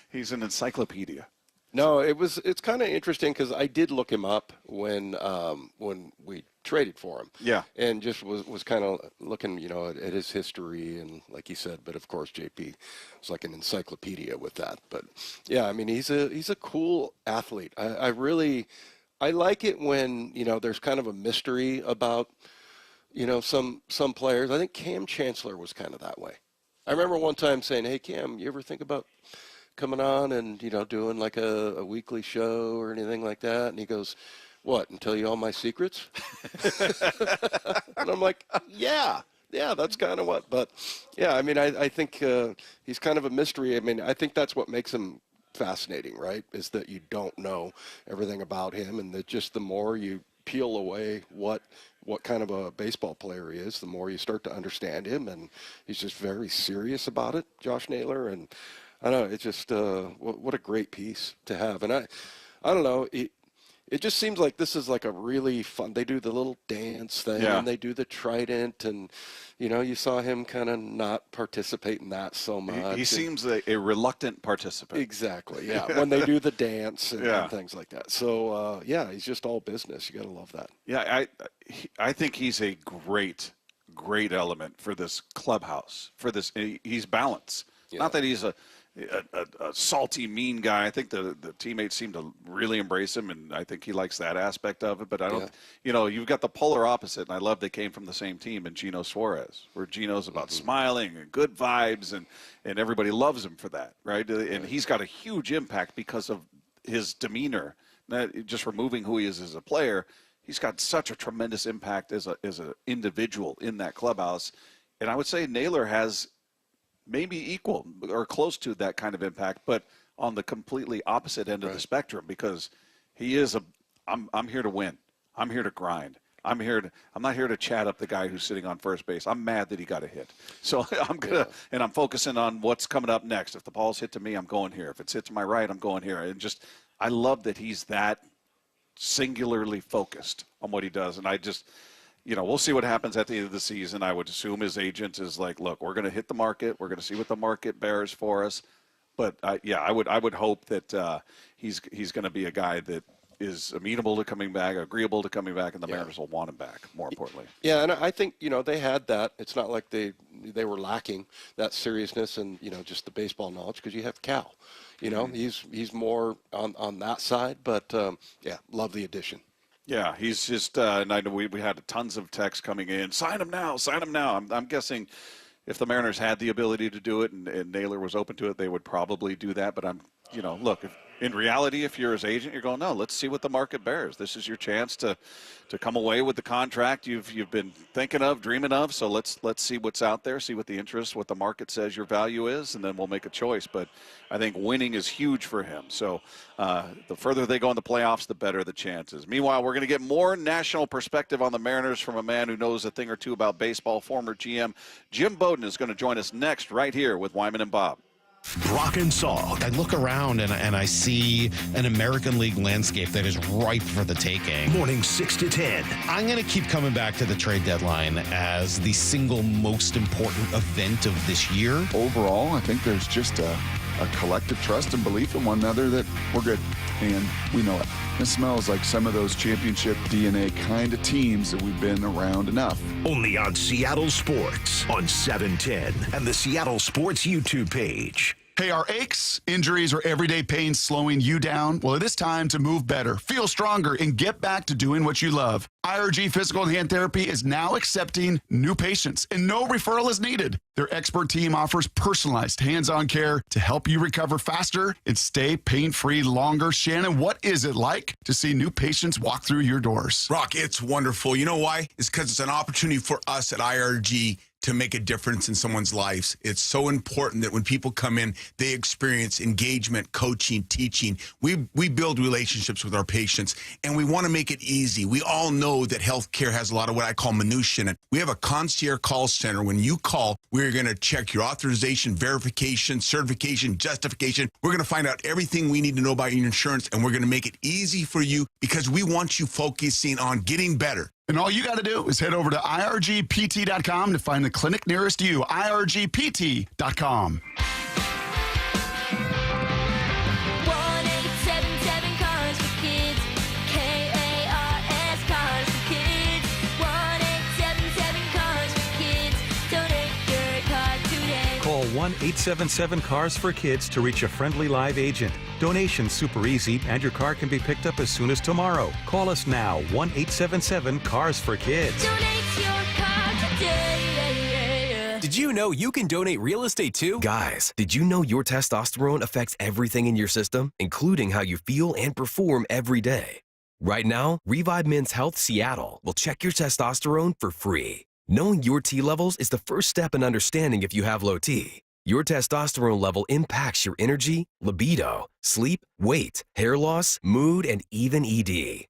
Speaker 1: he's an encyclopedia.
Speaker 5: No, it's kind of interesting because I did look him up when we traded for him.
Speaker 1: Yeah.
Speaker 5: And just was kind of looking, at his history and like you said, but of course JP was like an encyclopedia with that. But yeah, I mean he's a cool athlete. I like it when, there's kind of a mystery about some players. I think Cam Chancellor was kind of that way. I remember one time saying, "Hey Cam, you ever think about coming on and doing like a weekly show or anything like that?" And he goes, "What, and tell you all my secrets?" And I'm like, yeah, that's kind of what. But yeah, I mean, I think he's kind of a mystery. I mean, I think that's what makes him fascinating, right? Is that you don't know everything about him, and that just the more you peel away what kind of a baseball player he is, the more you start to understand him, and he's just very serious about it, Josh Naylor. And I don't know, it's just what a great piece to have. And I don't know, it just seems like this is like a really fun, they do the little dance thing, and they do the trident, and you saw him kind of not participate in that so much.
Speaker 1: He seems a reluctant participant.
Speaker 5: Exactly, yeah, when they do the dance and things like that. So he's just all business. You got to love that.
Speaker 1: Yeah, I think he's a great element for this clubhouse. He's balance. Yeah. Not that he's a salty, mean guy. I think the teammates seem to really embrace him, and I think he likes that aspect of it. But I don't, you've got the polar opposite, and I love they came from the same team in Gino Suarez, where Gino's about smiling and good vibes, and everybody loves him for that, right? And he's got a huge impact because of his demeanor, not just removing who he is as a player. He's got such a tremendous impact as an individual in that clubhouse. And I would say Naylor has maybe equal or close to that kind of impact, but on the completely opposite end of the spectrum, because he is I'm here to win. I'm here to grind. I'm not here to chat up the guy who's sitting on first base. I'm mad that he got a hit. So and I'm focusing on what's coming up next. If the ball's hit to me, I'm going here. If it's hit to my right, I'm going here. And I love that he's that singularly focused on what he does. And I just, we'll see what happens at the end of the season. I would assume his agent is like, look, we're going to hit the market. We're going to see what the market bears for us. But I would hope that he's going to be a guy that is amenable to coming back, agreeable to coming back, and the Mariners will want him back, more importantly. Yeah, and I think, they had that. It's not like they were lacking that seriousness and, just the baseball knowledge, because you have Cal. He's more on that side. But, love the addition. Yeah, he's just, and I know we had tons of texts coming in. Sign him now, sign him now. I'm guessing if the Mariners had the ability to do it and Naylor was open to it, they would probably do that. But look, in reality, if you're his agent, you're going, no, let's see what the market bears. This is your chance to come away with the contract you've been thinking of, dreaming of. So let's see what's out there, see what the interest, what the market says your value is, and then we'll make a choice. But I think winning is huge for him. So the further they go in the playoffs, the better the chances. Meanwhile, we're going to get more national perspective on the Mariners from a man who knows a thing or two about baseball, former GM Jim Bowden is going to join us next right here with Wyman and Bob.
Speaker 4: Brock and Salk.
Speaker 13: I look around and I see an American League landscape that is ripe for the taking.
Speaker 4: Morning 6 to 10.
Speaker 13: I'm going to keep coming back to the trade deadline as the single most important event of this year.
Speaker 16: Overall, I think there's just a collective trust and belief in one another that we're good, and we know it. It smells like some of those championship DNA kind of teams that we've been around enough.
Speaker 4: Only on Seattle Sports on 710 and the Seattle Sports YouTube page.
Speaker 16: Hey, are aches, injuries, or everyday pain slowing you down? Well, it is time to move better, feel stronger, and get back to doing what you love. IRG Physical and Hand Therapy is now accepting new patients, and no referral is needed. Their expert team offers personalized hands-on care to help you recover faster and stay pain-free longer. Shannon, what is it like to see new patients walk through your doors?
Speaker 17: Brock, it's wonderful. You know why? It's because it's an opportunity for us at IRG
Speaker 2: to make a difference in someone's lives. It's so important that when people come in, they experience engagement, coaching, teaching. We build relationships with our patients, and we want to make it easy. We all know that healthcare has a lot of what I call minutia in it. We have a concierge call center. When you call, we're going to check your authorization, verification, certification, justification. We're going to find out everything we need to know about your insurance, and we're going to make it easy for you because we want you focusing on getting better.
Speaker 16: And all you got to do is head over to irgpt.com to find the clinic nearest you. irgpt.com.
Speaker 17: 1-877 Cars for Kids. KARS Cars for Kids. 1-877 Cars for Kids. Donate your car today.
Speaker 18: Call 1-877-CARS-FOR-KIDS to reach a friendly live agent. Donation's super easy, and your car can be picked up as soon as tomorrow. Call us now, 1-877-CARS-FOR-KIDS.
Speaker 17: Donate your car today.
Speaker 19: Did you know you can donate real estate too? Guys, did you know your testosterone affects everything in your system, including how you feel and perform every day? Right now, Revive Men's Health Seattle will check your testosterone for free. Knowing your T levels is the first step in understanding if you have low T. Your testosterone level impacts your energy, libido, sleep, weight, hair loss, mood, and even ED.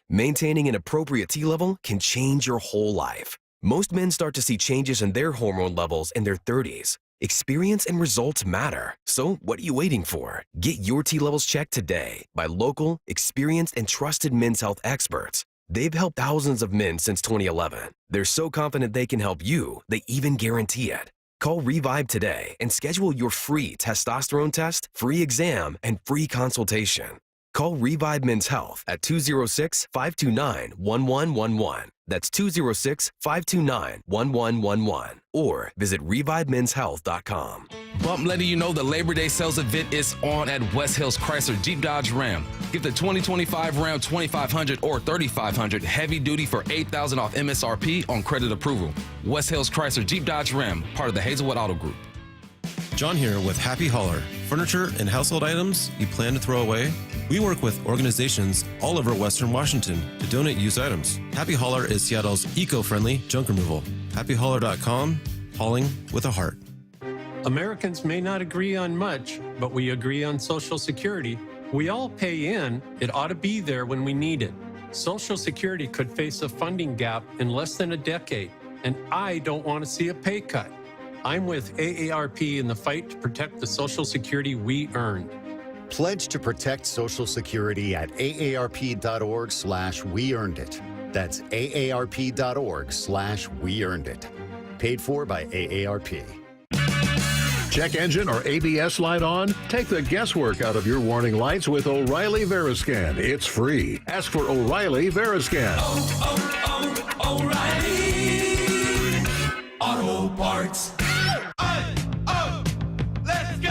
Speaker 19: Maintaining an appropriate T level can change your whole life. Most men start to see changes in their hormone levels in their 30s. Experience and results matter. So what are you waiting for? Get your T levels checked today by local, experienced, and trusted men's health experts. They've helped thousands of men since 2011. They're so confident they can help you, they even guarantee it. Call Revive today and schedule your free testosterone test, free exam, and free consultation. Call Revive Men's Health at 206-529-1111. That's 206-529-1111. Or visit ReviveMen'sHealth.com.
Speaker 11: Bump letting you know the Labor Day sales event is on at West Hills Chrysler Jeep Dodge Ram. Get the 2025 Ram 2500 or 3500 heavy duty for $8,000 off MSRP on credit approval. West Hills Chrysler Jeep Dodge Ram, part of the Hazelwood Auto Group.
Speaker 20: John here with Happy Hauler. Furniture and household items you plan to throw away? We work with organizations all over Western Washington to donate used items. Happy Hauler is Seattle's eco-friendly junk removal. HappyHauler.com, hauling with a heart.
Speaker 21: Americans may not agree on much, but we agree on Social Security. We all pay in. It ought to be there when we need it. Social Security could face a funding gap in less than a decade, and I don't want to see a pay cut. I'm with AARP in the fight to protect the Social Security we earned.
Speaker 27: Pledge to protect Social Security at aarp.org/weearnedit. That's aarp.org/weearnedit. Paid for by AARP.
Speaker 28: Check engine or ABS light on? Take the guesswork out of your warning lights with O'Reilly Veriscan. It's free. Ask for O'Reilly Veriscan.
Speaker 17: O'Reilly Auto Parts.
Speaker 29: Let's go!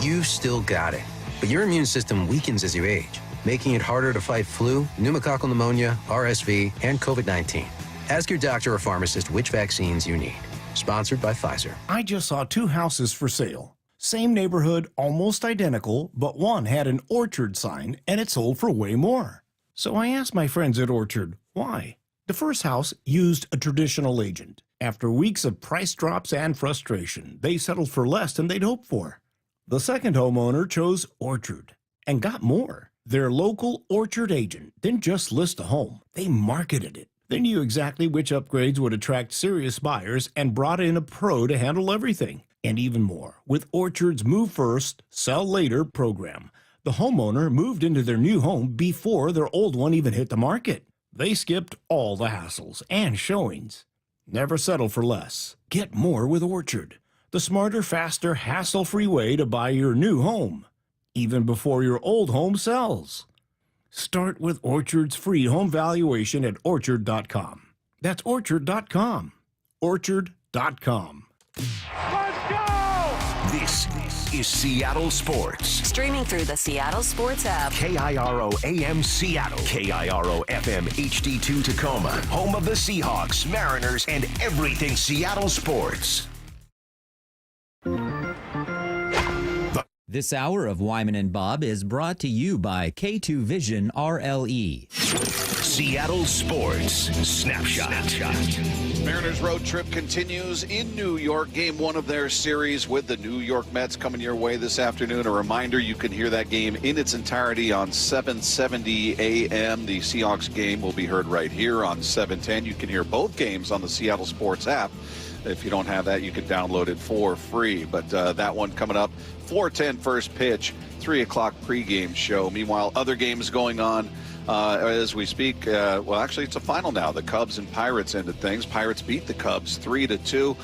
Speaker 29: You've still got it, but your immune system weakens as you age, making it harder to fight flu, pneumococcal pneumonia, RSV, and COVID-19. Ask your doctor or pharmacist which vaccines you need. Sponsored by Pfizer.
Speaker 30: I just saw 2 houses for sale. Same neighborhood, almost identical, but one had an Orchard sign and it sold for way more. So I asked my friends at Orchard, why? The first house used a traditional agent. After weeks of price drops and frustration, they settled for less than they'd hoped for. The second homeowner chose Orchard and got more. Their local Orchard agent didn't just list a home, they marketed it. They knew exactly which upgrades would attract serious buyers and brought in a pro to handle everything. And even more, with Orchard's Move First, Sell Later program, the homeowner moved into their new home before their old one even hit the market. They skipped all the hassles and showings. Never settle for less. Get more with Orchard, the smarter, faster, hassle-free way to buy your new home, even before your old home sells. Start with Orchard's free home valuation at Orchard.com. That's Orchard.com. Orchard.com.
Speaker 4: Let's go! This is Seattle Sports.
Speaker 31: Streaming through the Seattle Sports app.
Speaker 4: KIRO AM Seattle. KIRO FM HD2 Tacoma. Home of the Seahawks, Mariners, and everything Seattle sports.
Speaker 3: This hour of Wyman and Bob is brought to you by K2 Vision RLE.
Speaker 4: Seattle Sports Snapshot.
Speaker 1: Mariners road trip continues in New York. Game 1 of their series with the New York Mets coming your way this afternoon. A reminder, you can hear that game in its entirety on 770 AM. The Seahawks game will be heard right here on 710. You can hear both games on the Seattle Sports app. If you don't have that, you can download it for free. But that one coming up, 4:10 first pitch, 3 o'clock pregame show. Meanwhile, other games going on as we speak. Well, actually, it's a final now. The Cubs and Pirates ended things. Pirates beat the Cubs 3-2.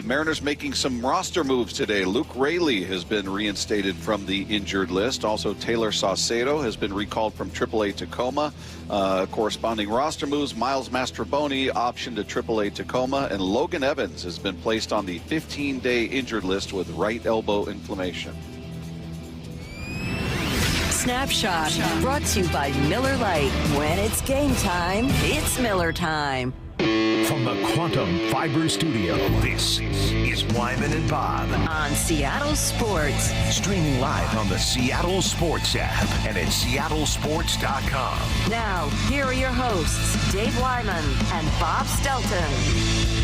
Speaker 1: Mariners making some roster moves today. Luke Raley has been reinstated from the injured list. Also, Taylor Saucedo has been recalled from AAA Tacoma. Corresponding roster moves, Miles Mastrobuoni optioned to AAA Tacoma, and Logan Evans has been placed on the 15-day injured list with right elbow inflammation.
Speaker 31: Snapshot, brought to you by Miller Lite. When it's game time, it's Miller time.
Speaker 4: From the Quantum Fiber Studio, this is Wyman and Bob.
Speaker 31: On Seattle Sports.
Speaker 4: Streaming live on the Seattle Sports app and at seattlesports.com.
Speaker 31: Now, here are your hosts, Dave Wyman and Bob Stelton.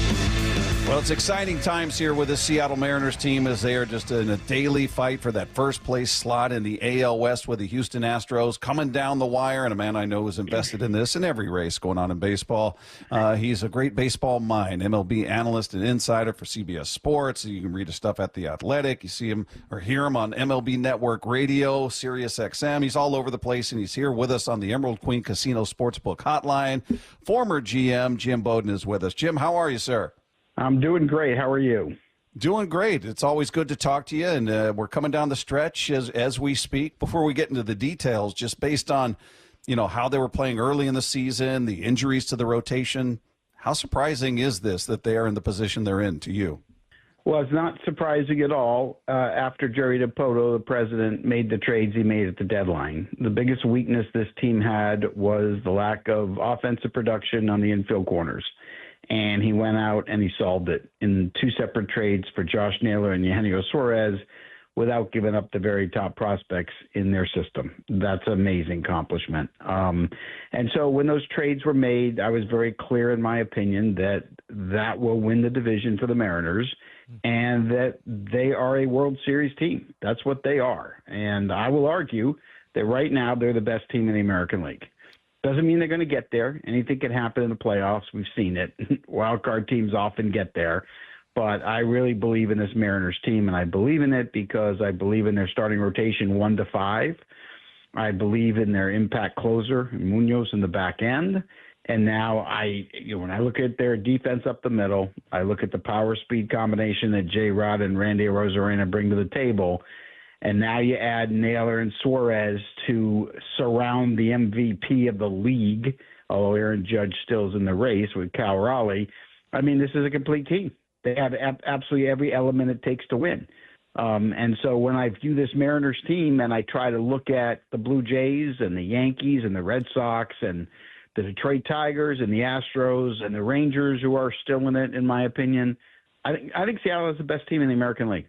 Speaker 1: Well, it's exciting times here with the Seattle Mariners team as they are just in a daily fight for that first place slot in the AL West with the Houston Astros coming down the wire. And a man I know is invested in this in every race going on in baseball. He's a great baseball mind, MLB analyst and insider for CBS Sports. You can read his stuff at The Athletic. You see him or hear him on MLB Network Radio, Sirius XM. He's all over the place, and he's here with us on the Emerald Queen Casino Sportsbook Hotline. Former GM Jim Bowden is with us. Jim, how are you, sir?
Speaker 6: I'm doing great. How are you?
Speaker 1: Doing great. It's always good to talk to you, and we're coming down the stretch as we speak. Before we get into the details, just based on, how they were playing early in the season, the injuries to the rotation, how surprising is this that they are in the position they're in to you?
Speaker 6: Well, it's not surprising at all after Jerry Dipoto, the president, made the trades he made at the deadline. The biggest weakness this team had was the lack of offensive production on the infield corners. And he went out and he solved it in 2 separate trades for Josh Naylor and Eugenio Suarez without giving up the very top prospects in their system. That's an amazing accomplishment. And so when those trades were made, I was very clear in my opinion that will win the division for the Mariners and that they are a World Series team. That's what they are. And I will argue that right now they're the best team in the American League. Doesn't mean they're going to get there. Anything can happen in the playoffs. We've seen it. Wild card teams often get there. But I really believe in this Mariners team, and I believe in it because I believe in their starting rotation 1 to 5. I believe in their impact closer, Munoz, in the back end. And now when I look at their defense up the middle, I look at the power speed combination that J-Rod and Randy Arozarena bring to the table. And now you add Naylor and Suarez to surround the MVP of the league, although Aaron Judge still is in the race with Cal Raleigh. I mean, this is a complete team. They have absolutely every element it takes to win. And so when I view this Mariners team and I try to look at the Blue Jays and the Yankees and the Red Sox and the Detroit Tigers and the Astros and the Rangers, who are still in it, in my opinion, I think Seattle is the best team in the American League.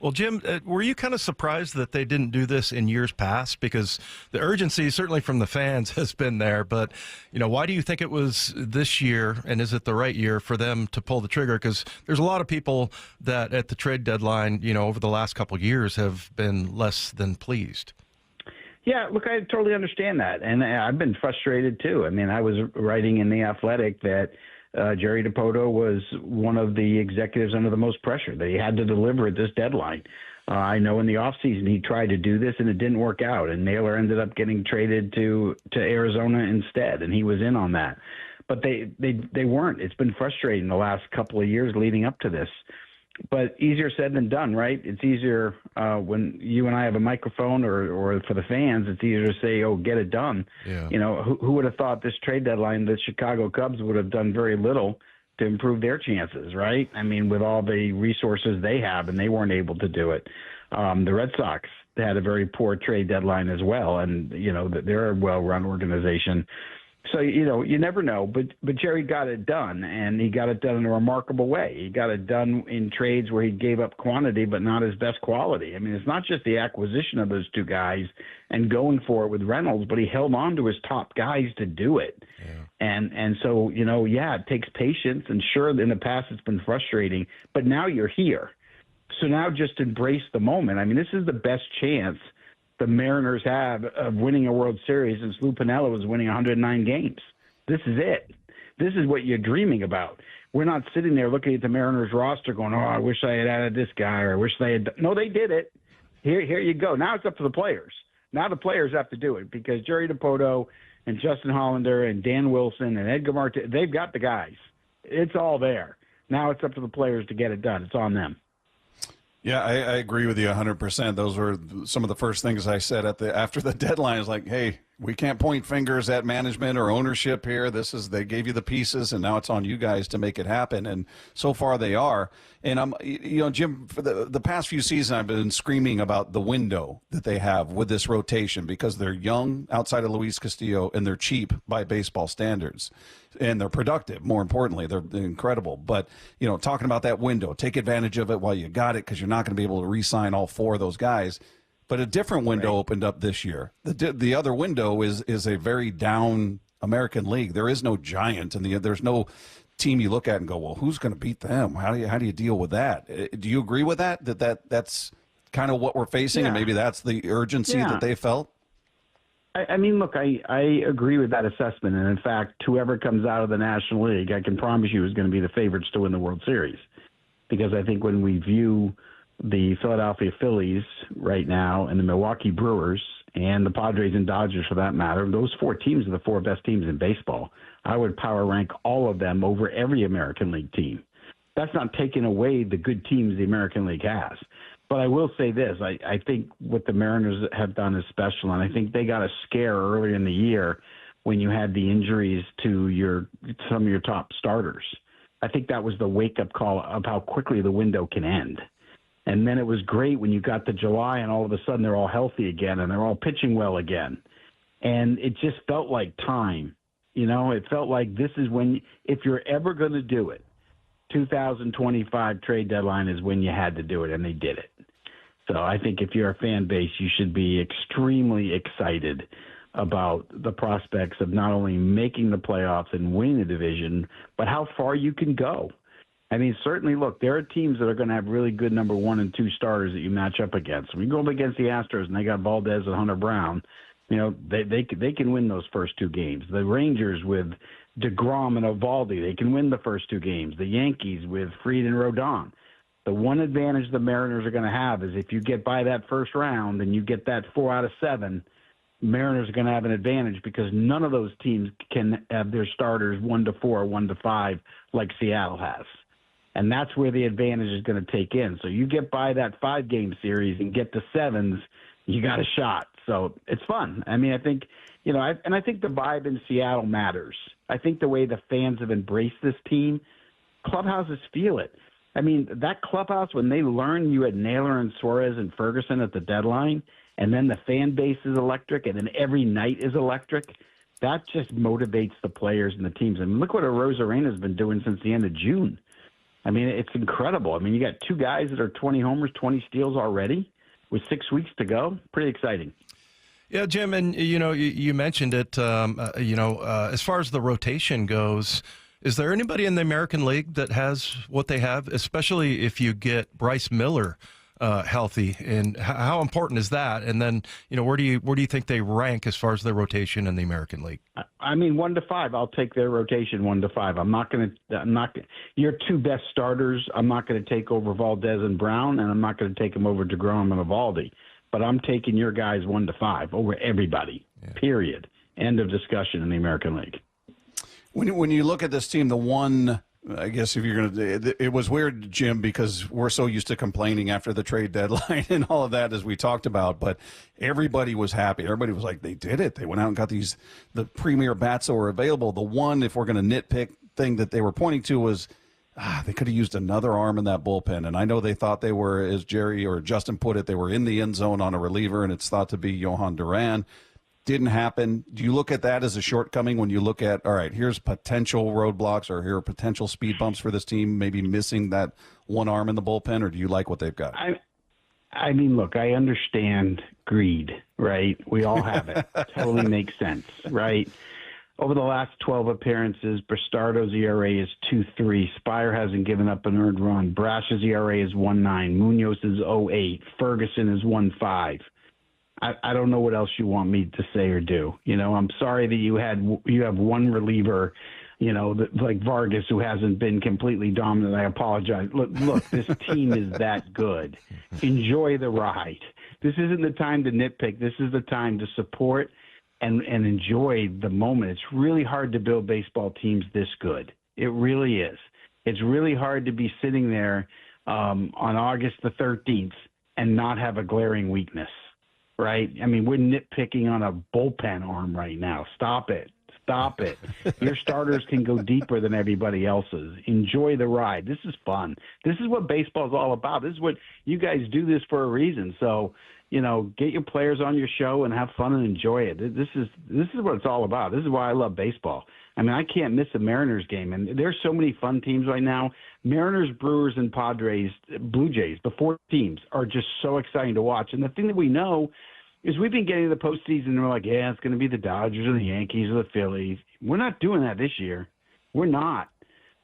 Speaker 7: Well, Jim, were you kind of surprised that they didn't do this in years past? Because the urgency, certainly from the fans, has been there. But, why do you think it was this year, and is it the right year for them to pull the trigger? Because there's a lot of people that at the trade deadline, over the last couple of years have been less than pleased.
Speaker 6: Yeah, look, I totally understand that. And I've been frustrated, too. I mean, I was writing in The Athletic that Jerry Dipoto was one of the executives under the most pressure, that he had to deliver at this deadline. I know in the offseason he tried to do this and it didn't work out, and Naylor ended up getting traded to Arizona instead, and he was in on that. But they weren't. It's been frustrating the last couple of years leading up to this. But easier said than done, right? It's easier when you and I have a microphone, or for the fans, it's easier to say, "Oh, get it done."
Speaker 7: Yeah.
Speaker 6: Who would have thought this trade deadline, the Chicago Cubs would have done very little to improve their chances, right? I mean, with all the resources they have, and they weren't able to do it. The Red Sox had a very poor trade deadline as well, and they're a well-run organization. So, you never know, but Jerry got it done, and he got it done in a remarkable way. He got it done in trades where he gave up quantity but not his best quality. I mean, it's not just the acquisition of those two guys and going for it with Reynolds, but he held on to his top guys to do it. Yeah. And so, it takes patience, and sure, in the past it's been frustrating, but now you're here. So now just embrace the moment. I mean, this is the best chance the Mariners have of winning a World Series since Lou Piniella was winning 109 games. This is it. This is what you're dreaming about. We're not sitting there looking at the Mariners roster going, I wish I had added this guy, or I wish they had. No, they did it. Here you go. Now it's up to the players. Now the players have to do it because Jerry Dipoto and Justin Hollander and Dan Wilson and Edgar Martinez, they've got the guys. It's all there. Now it's up to the players to get it done. It's on them.
Speaker 1: Yeah, I agree with you 100%. Those were some of the first things I said after the deadline. Is like, hey, we can't point fingers at management or ownership here. They gave you the pieces, and now it's on you guys to make it happen. And so far they are. And Jim, for the past few seasons, I've been screaming about the window that they have with this rotation because they're young outside of Luis Castillo and they're cheap by baseball standards. And they're productive. More importantly, they're incredible. But, talking about that window, take advantage of it while you got it because you're not going to be able to re-sign all four of those guys. But a different window opened up this year. The other window is a very down American League. There is no giant, and there's no team you look at and go, well, who's going to beat them? How do you deal with that? Do you agree with that? That's kind of what we're facing, and maybe that's the urgency that they felt?
Speaker 6: I mean, look, I agree with that assessment. And, in fact, whoever comes out of the National League, I can promise you is going to be the favorites to win the World Series. Because I think when we view the Philadelphia Phillies right now and the Milwaukee Brewers and the Padres and Dodgers, for that matter, those four teams are the four best teams in baseball. I would power rank all of them over every American League team. That's not taking away the good teams the American League has. But I will say this, I think what the Mariners have done is special, and I think they got a scare earlier in the year when you had the injuries to some of your top starters. I think that was the wake-up call of how quickly the window can end. And then it was great when you got to July and all of a sudden they're all healthy again and they're all pitching well again. And it just felt like time. It felt like this is when, if you're ever going to do it, 2025 trade deadline is when you had to do it, and they did it. So I think if you're a fan base, you should be extremely excited about the prospects of not only making the playoffs and winning the division, but how far you can go. I mean, certainly, look, there are teams that are going to have really good number 1 and 2 starters that you match up against. We go up against the Astros, and they got Valdez and Hunter Brown. They can win those first two games. The Rangers with DeGrom and Eovaldi, they can win the first two games. The Yankees with Fried and Rodon. The one advantage the Mariners are going to have is if you get by that first round and you get that 4 out of 7, Mariners are going to have an advantage because none of those teams can have their starters 1 to 4, 1 to 5 like Seattle has. And that's where the advantage is going to take in. So you get by that 5-game series and get to 7s, you got a shot. So it's fun. I mean, I think, I think the vibe in Seattle matters. I think the way the fans have embraced this team, clubhouses feel it. I mean, that clubhouse, when they learn you had Naylor and Suarez and Ferguson at the deadline, and then the fan base is electric, and then every night is electric, that just motivates the players and the teams. I mean, look what Arozarena's been doing since the end of June. I mean, it's incredible. I mean, you got two guys that are 20 homers, 20 steals already with 6 weeks to go. Pretty exciting.
Speaker 7: Yeah, Jim, and you mentioned it. As far as the rotation goes, is there anybody in the American League that has what they have, especially if you get Bryce Miller healthy? And how important is that? And then, where do you think they rank as far as their rotation in the American League?
Speaker 6: I mean, 1 to 5. I'll take their rotation 1 to 5. Your two best starters, I'm not going to take over Valdez and Brown, and I'm not going to take them over DeGrom and Eovaldi. But I'm taking your guys 1 to 5 over everybody, period. End of discussion in the American League.
Speaker 1: When you look at this team, the one, I guess if you're going to, it was weird, Jim, because we're so used to complaining after the trade deadline and all of that, as we talked about, but everybody was happy. Everybody was like, they did it. They went out and got the premier bats that were available. The one, if we're going to nitpick, thing that they were pointing to was, they could have used another arm in that bullpen. And I know they thought they were, as Jerry or Justin put it, they were in the end zone on a reliever, and it's thought to be Johan Duran. didn't happen. Do you look at that as a shortcoming when you look at, all right, here's potential roadblocks or here are potential speed bumps for this team, maybe missing that one arm in the bullpen, or do you like what they've got?
Speaker 6: I mean, look, I understand greed, right? We all have it. Totally makes sense, right? Over the last 12 appearances, Bastardo's ERA is 2.3. Spire hasn't given up an earned run. Brash's ERA is 1.9. Munoz is 0.8. Ferguson is 1.5. I don't know what else you want me to say or do. You know, I'm sorry that you have one reliever, you know, like Vargas, who hasn't been completely dominant. I apologize. Look, this team is that good. Enjoy the ride. This isn't the time to nitpick. This is the time to support and enjoy the moment. It's really hard to build baseball teams this good. It really is. It's really hard to be sitting there on August the 13th and not have a glaring weakness. Right? I mean, we're nitpicking on a bullpen arm right now. Stop it. Stop it. Your starters can go deeper than everybody else's. Enjoy the ride. This is fun. This is what baseball is all about. This is what you guys do this for a reason. So, you know, get your players on your show and have fun and enjoy it. This is what it's all about. This is why I love baseball. I mean, I can't miss a Mariners game. And there's so many fun teams right now. Mariners, Brewers, and Padres, Blue Jays, the 4 teams are just so exciting to watch. And the thing that we know is we've been getting to the postseason and we're like, yeah, it's going to be the Dodgers or the Yankees or the Phillies. We're not doing that this year. We're not.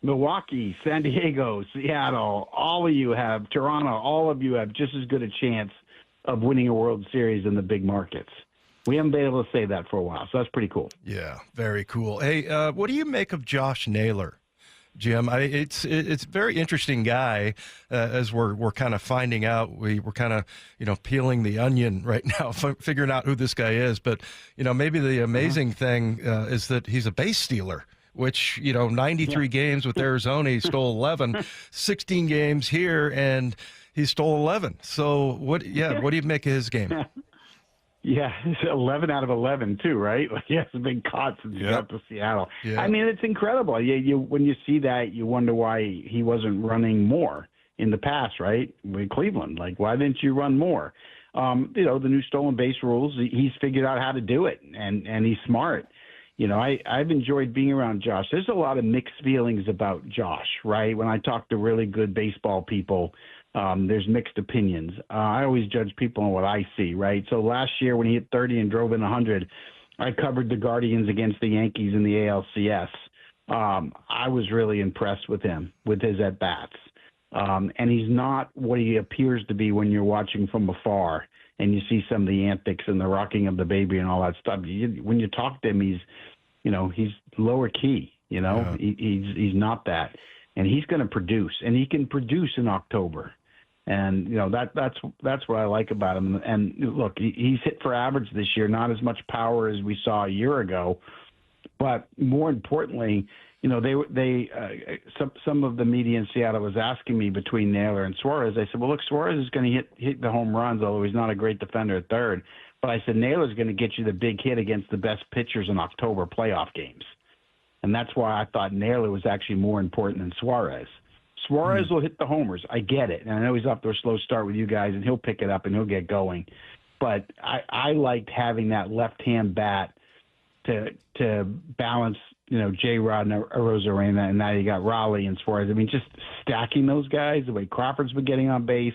Speaker 6: Milwaukee, San Diego, Seattle, all of you have, Toronto, all of you have just as good a chance of winning a World Series in the big markets. We haven't been able to say that for a while, so that's pretty cool.
Speaker 7: Yeah, very cool. Hey, what do you make of Josh Naylor, Jim? It's a very interesting guy. As we're kind of finding out, we're kind of peeling the onion right now, figuring out who this guy is. But maybe the amazing thing is that he's a base stealer. Which 93 games with Arizona, he stole 11, 16 games here, and he stole 11. So what do you make of his game?
Speaker 6: Yeah, it's 11 out of 11 too, right? Like he hasn't been caught since he got to Seattle.
Speaker 7: Yeah.
Speaker 6: I mean, it's incredible. You when you see that, you wonder why he wasn't running more in the past, right? With Cleveland, like why didn't you run more? The new stolen base rules. He's figured out how to do it, and he's smart. I've enjoyed being around Josh. There's a lot of mixed feelings about Josh, right? When I talk to really good baseball people, there's mixed opinions. I always judge people on what I see, right? So last year when he hit 30 and drove in 100, I covered the Guardians against the Yankees in the ALCS. I was really impressed with him, with his at-bats. And he's not what he appears to be when you're watching from afar and you see some of the antics and the rocking of the baby and all that stuff. When you talk to him, he's lower key,
Speaker 7: Yeah.
Speaker 6: He's not that. And he's going to produce, and he can produce in October. And, that's what I like about him. And look, he's hit for average this year, not as much power as we saw a year ago. But more importantly, some of the media in Seattle was asking me between Naylor and Suarez. I said, well, look, Suarez is going to hit the home runs, although he's not a great defender at third. But I said, Naylor's going to get you the big hit against the best pitchers in October playoff games. And that's why I thought Naylor was actually more important than Suarez. Suarez will hit the homers. I get it. And I know he's off to a slow start with you guys, and he'll pick it up and he'll get going. But I liked having that left-hand bat to balance, J-Rod and Arozarena, and now you got Raleigh and Suarez. I mean, just stacking those guys, the way Crawford's been getting on base,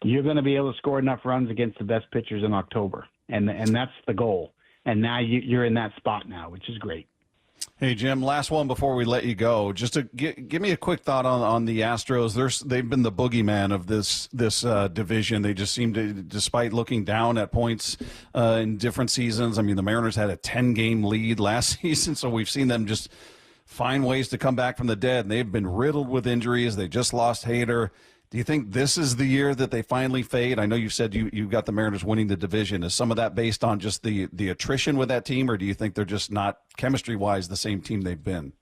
Speaker 6: you're going to be able to score enough runs against the best pitchers in October. And that's the goal. And now you're in that spot now, which is great.
Speaker 1: Hey, Jim, last one before we let you go. Just to give me a quick thought on the Astros. They've been the boogeyman of this division. They just seem to, despite looking down at points in different seasons. I mean, the Mariners had a 10-game lead last season, so we've seen them just find ways to come back from the dead. And they've been riddled with injuries. They just lost Hader. Do you think this is the year that they finally fade? I know you said you got the Mariners winning the division. Is some of that based on just the attrition with that team, or do you think they're just not chemistry-wise the same team they've been?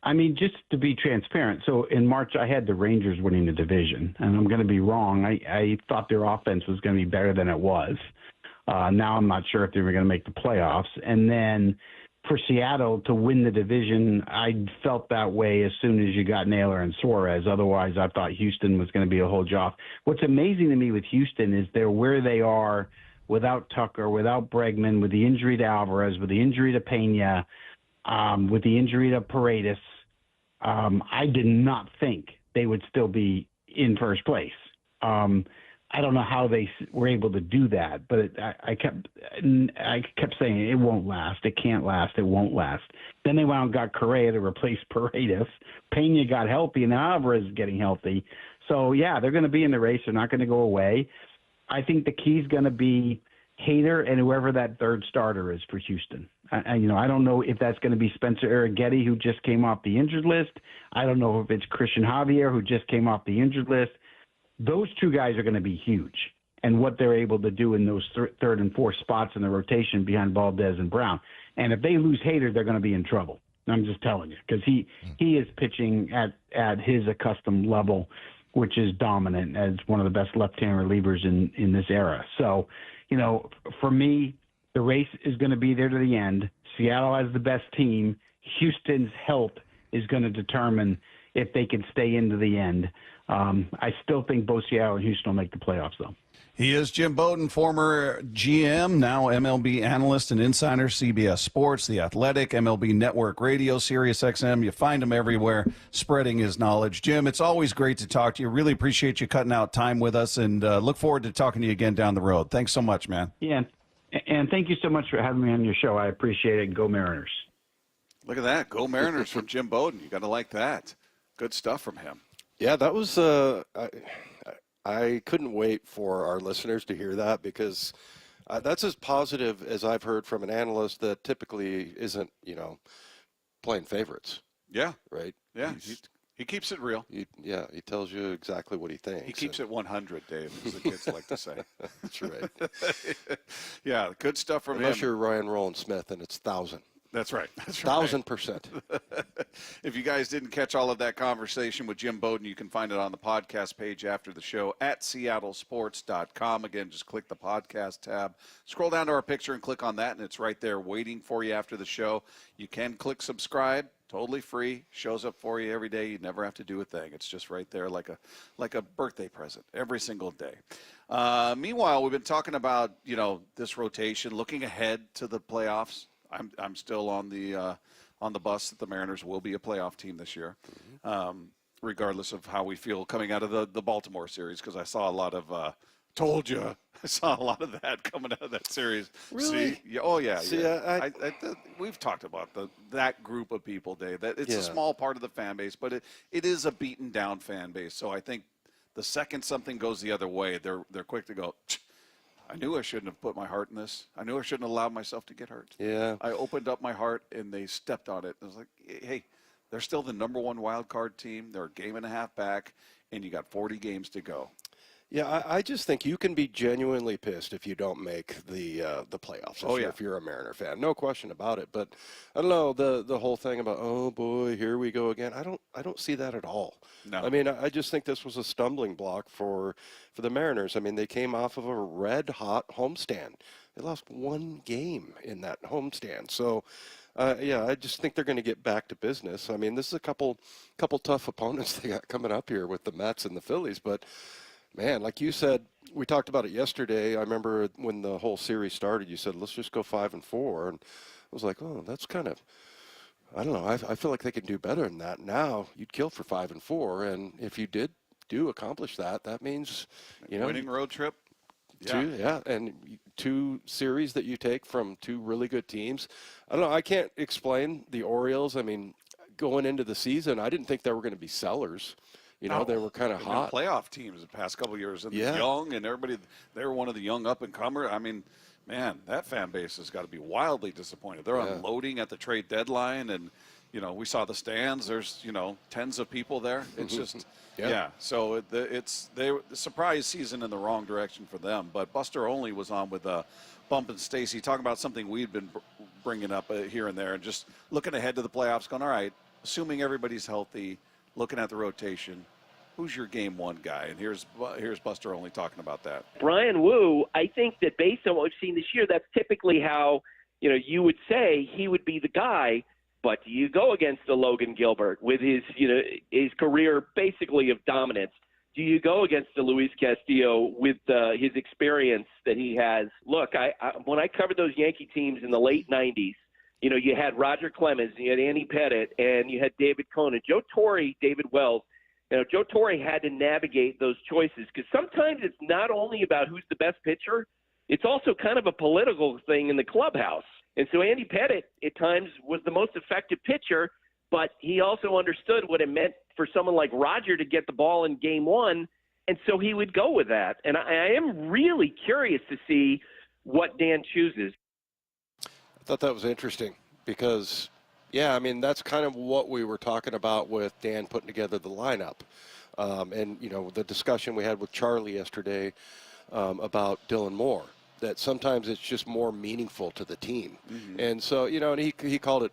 Speaker 6: I mean, just to be transparent, so in March I had the Rangers winning the division, and I'm going to be wrong. I thought their offense was going to be better than it was. Now I'm not sure if they were going to make the playoffs. And then for Seattle to win the division, I felt that way as soon as you got Naylor and Suarez. Otherwise, I thought Houston was going to be a whole job. What's amazing to me with Houston is they're where they are without Tucker, without Bregman, with the injury to Alvarez, with the injury to Pena, with the injury to Paredes, I did not think they would still be in first place. I don't know how they were able to do that, but I kept saying it won't last, it can't last, it won't last. Then they went out and got Correa to replace Paredes. Pena got healthy, and Alvarez is getting healthy. So yeah, they're going to be in the race. They're not going to go away. I think the key is going to be Hader and whoever that third starter is for Houston. I don't know if that's going to be Spencer Arrighetti, who just came off the injured list. I don't know if it's Christian Javier, who just came off the injured list. Those two guys are going to be huge, and what they're able to do in those third and fourth spots in the rotation behind Valdez and Brown. And if they lose Hader, they're going to be in trouble. I'm just telling you, because he is pitching at his accustomed level, which is dominant as one of the best left-hand relievers in this era. So, for me, the race is going to be there to the end. Seattle has the best team. Houston's health is going to determine if they can stay into the end. I still think both Seattle and Houston will make the playoffs, though.
Speaker 1: He is Jim Bowden, former GM, now MLB analyst and insider, CBS Sports, The Athletic, MLB Network Radio, Sirius XM. You find him everywhere, spreading his knowledge. Jim, it's always great to talk to you. Really appreciate you cutting out time with us, and look forward to talking to you again down the road. Thanks so much, man.
Speaker 6: Yeah, and thank you so much for having me on your show. I appreciate it. Go Mariners.
Speaker 1: Look at that. Go Mariners from Jim Bowden. You got to like that. Good stuff from him.
Speaker 5: Yeah, that was I couldn't wait for our listeners to hear that, because that's as positive as I've heard from an analyst that typically isn't, playing favorites.
Speaker 1: Yeah.
Speaker 5: Right?
Speaker 1: Yeah. He keeps it real.
Speaker 5: He tells you exactly what he thinks.
Speaker 1: He keeps it 100, Dave, as the kids like to say.
Speaker 5: That's right.
Speaker 1: Yeah, good stuff from
Speaker 5: Unless
Speaker 1: him.
Speaker 5: you're Ryan Roland Smith, and it's 1,000.
Speaker 1: That's right. That's right.
Speaker 5: 1,000%.
Speaker 1: If you guys didn't catch all of that conversation with Jim Bowden, you can find it on the podcast page after the show at seattlesports.com. Again, just click the podcast tab. Scroll down to our picture and click on that, and it's right there waiting for you after the show. You can click subscribe. Totally free. Shows up for you every day. You never have to do a thing. It's just right there like a birthday present every single day. Meanwhile, we've been talking about, this rotation, looking ahead to the playoffs. I'm still on the bus that the Mariners will be a playoff team this year, regardless of how we feel coming out of the Baltimore series, because I saw a lot of told you. I saw a lot of that coming out of that series.
Speaker 5: Really?
Speaker 1: See? Yeah, oh, yeah.
Speaker 5: See,
Speaker 1: yeah. We've talked about that group of people, Dave. That it's a small part of the fan base, but it is a beaten down fan base. So I think the second something goes the other way, they're quick to go, I knew I shouldn't have put my heart in this. I knew I shouldn't have allowed myself to get hurt.
Speaker 5: Yeah.
Speaker 1: I opened up my heart, and they stepped on it. I was like, hey, they're still the number one wild card team. They're a game and a half back, and you got 40 games to go.
Speaker 5: Yeah, I just think you can be genuinely pissed if you don't make the playoffs. If you're a Mariner fan, no question about it. But I don't know the whole thing about, oh boy, here we go again. I don't see that at all.
Speaker 1: No.
Speaker 5: I mean, I just think this was a stumbling block for the Mariners. I mean, they came off of a red hot homestand. They lost one game in that homestand. So. I just think they're going to get back to business. I mean, this is a couple tough opponents they got coming up here with the Mets and the Phillies, but. Man, like you said, we talked about it yesterday. I remember when the whole series started, you said, let's just go 5-4. And I was like, oh, that's kind of, I don't know. I feel like they can do better than that. Now you'd kill for 5-4. And if you do accomplish that, that means,
Speaker 1: winning road trip.
Speaker 5: And 2 series that you take from 2 really good teams. I don't know. I can't explain the Orioles. I mean, going into the season, I didn't think they were going to be sellers. They were kind of hot.
Speaker 1: Playoff teams the past couple of years. And young, and everybody, they were one of the young up-and-comer. I mean, man, that fan base has got to be wildly disappointed. They're unloading at the trade deadline, and, we saw the stands. There's, tens of people there. It's just, So the surprise season in the wrong direction for them. But Buster Olney was on with Bump and Stacy talking about something we've been bringing up here and there, and just looking ahead to the playoffs, going, all right, assuming everybody's healthy, looking at the rotation, who's your game one guy? And here's Buster Olney talking about that.
Speaker 8: Brian Wu, I think that based on what we've seen this year, that's typically how, you would say he would be the guy. But do you go against a Logan Gilbert with his career basically of dominance? do you go against the Luis Castillo with his experience that he has? Look, when I covered those Yankee teams in the late 90s, you had Roger Clemens, you had Andy Pettitte, and you had David Cohn. Joe Torre, David Wells. Joe Torre had to navigate those choices because sometimes it's not only about who's the best pitcher, it's also kind of a political thing in the clubhouse. And so Andy Pettitte at times was the most effective pitcher, but he also understood what it meant for someone like Roger to get the ball in game one, and so he would go with that. And I am really curious to see what Dan chooses.
Speaker 5: I thought that was interesting because, yeah, I mean, that's kind of what we were talking about with Dan putting together the lineup. And, the discussion we had with Charlie yesterday about Dylan Moore, that sometimes it's just more meaningful to the team. Mm-hmm. And so, and he called it,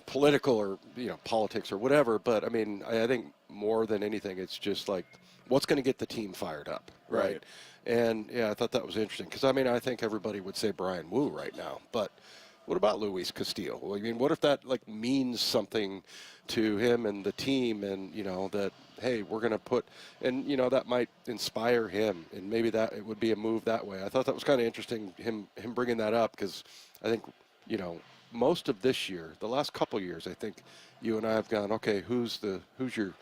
Speaker 5: political or, politics or whatever. But, I mean, I think more than anything, it's just like what's going to get the team fired up, right? And, yeah, I thought that was interesting because, I mean, I think everybody would say Brian Wu right now. But what about Luis Castillo? Well, I mean, what if that, means something to him and the team and, that, hey, we're going to put – and, that might inspire him and maybe that it would be a move that way. I thought that was kind of interesting, him bringing that up because I think, most of this year, the last couple years, I think you and I have gone, okay, who's your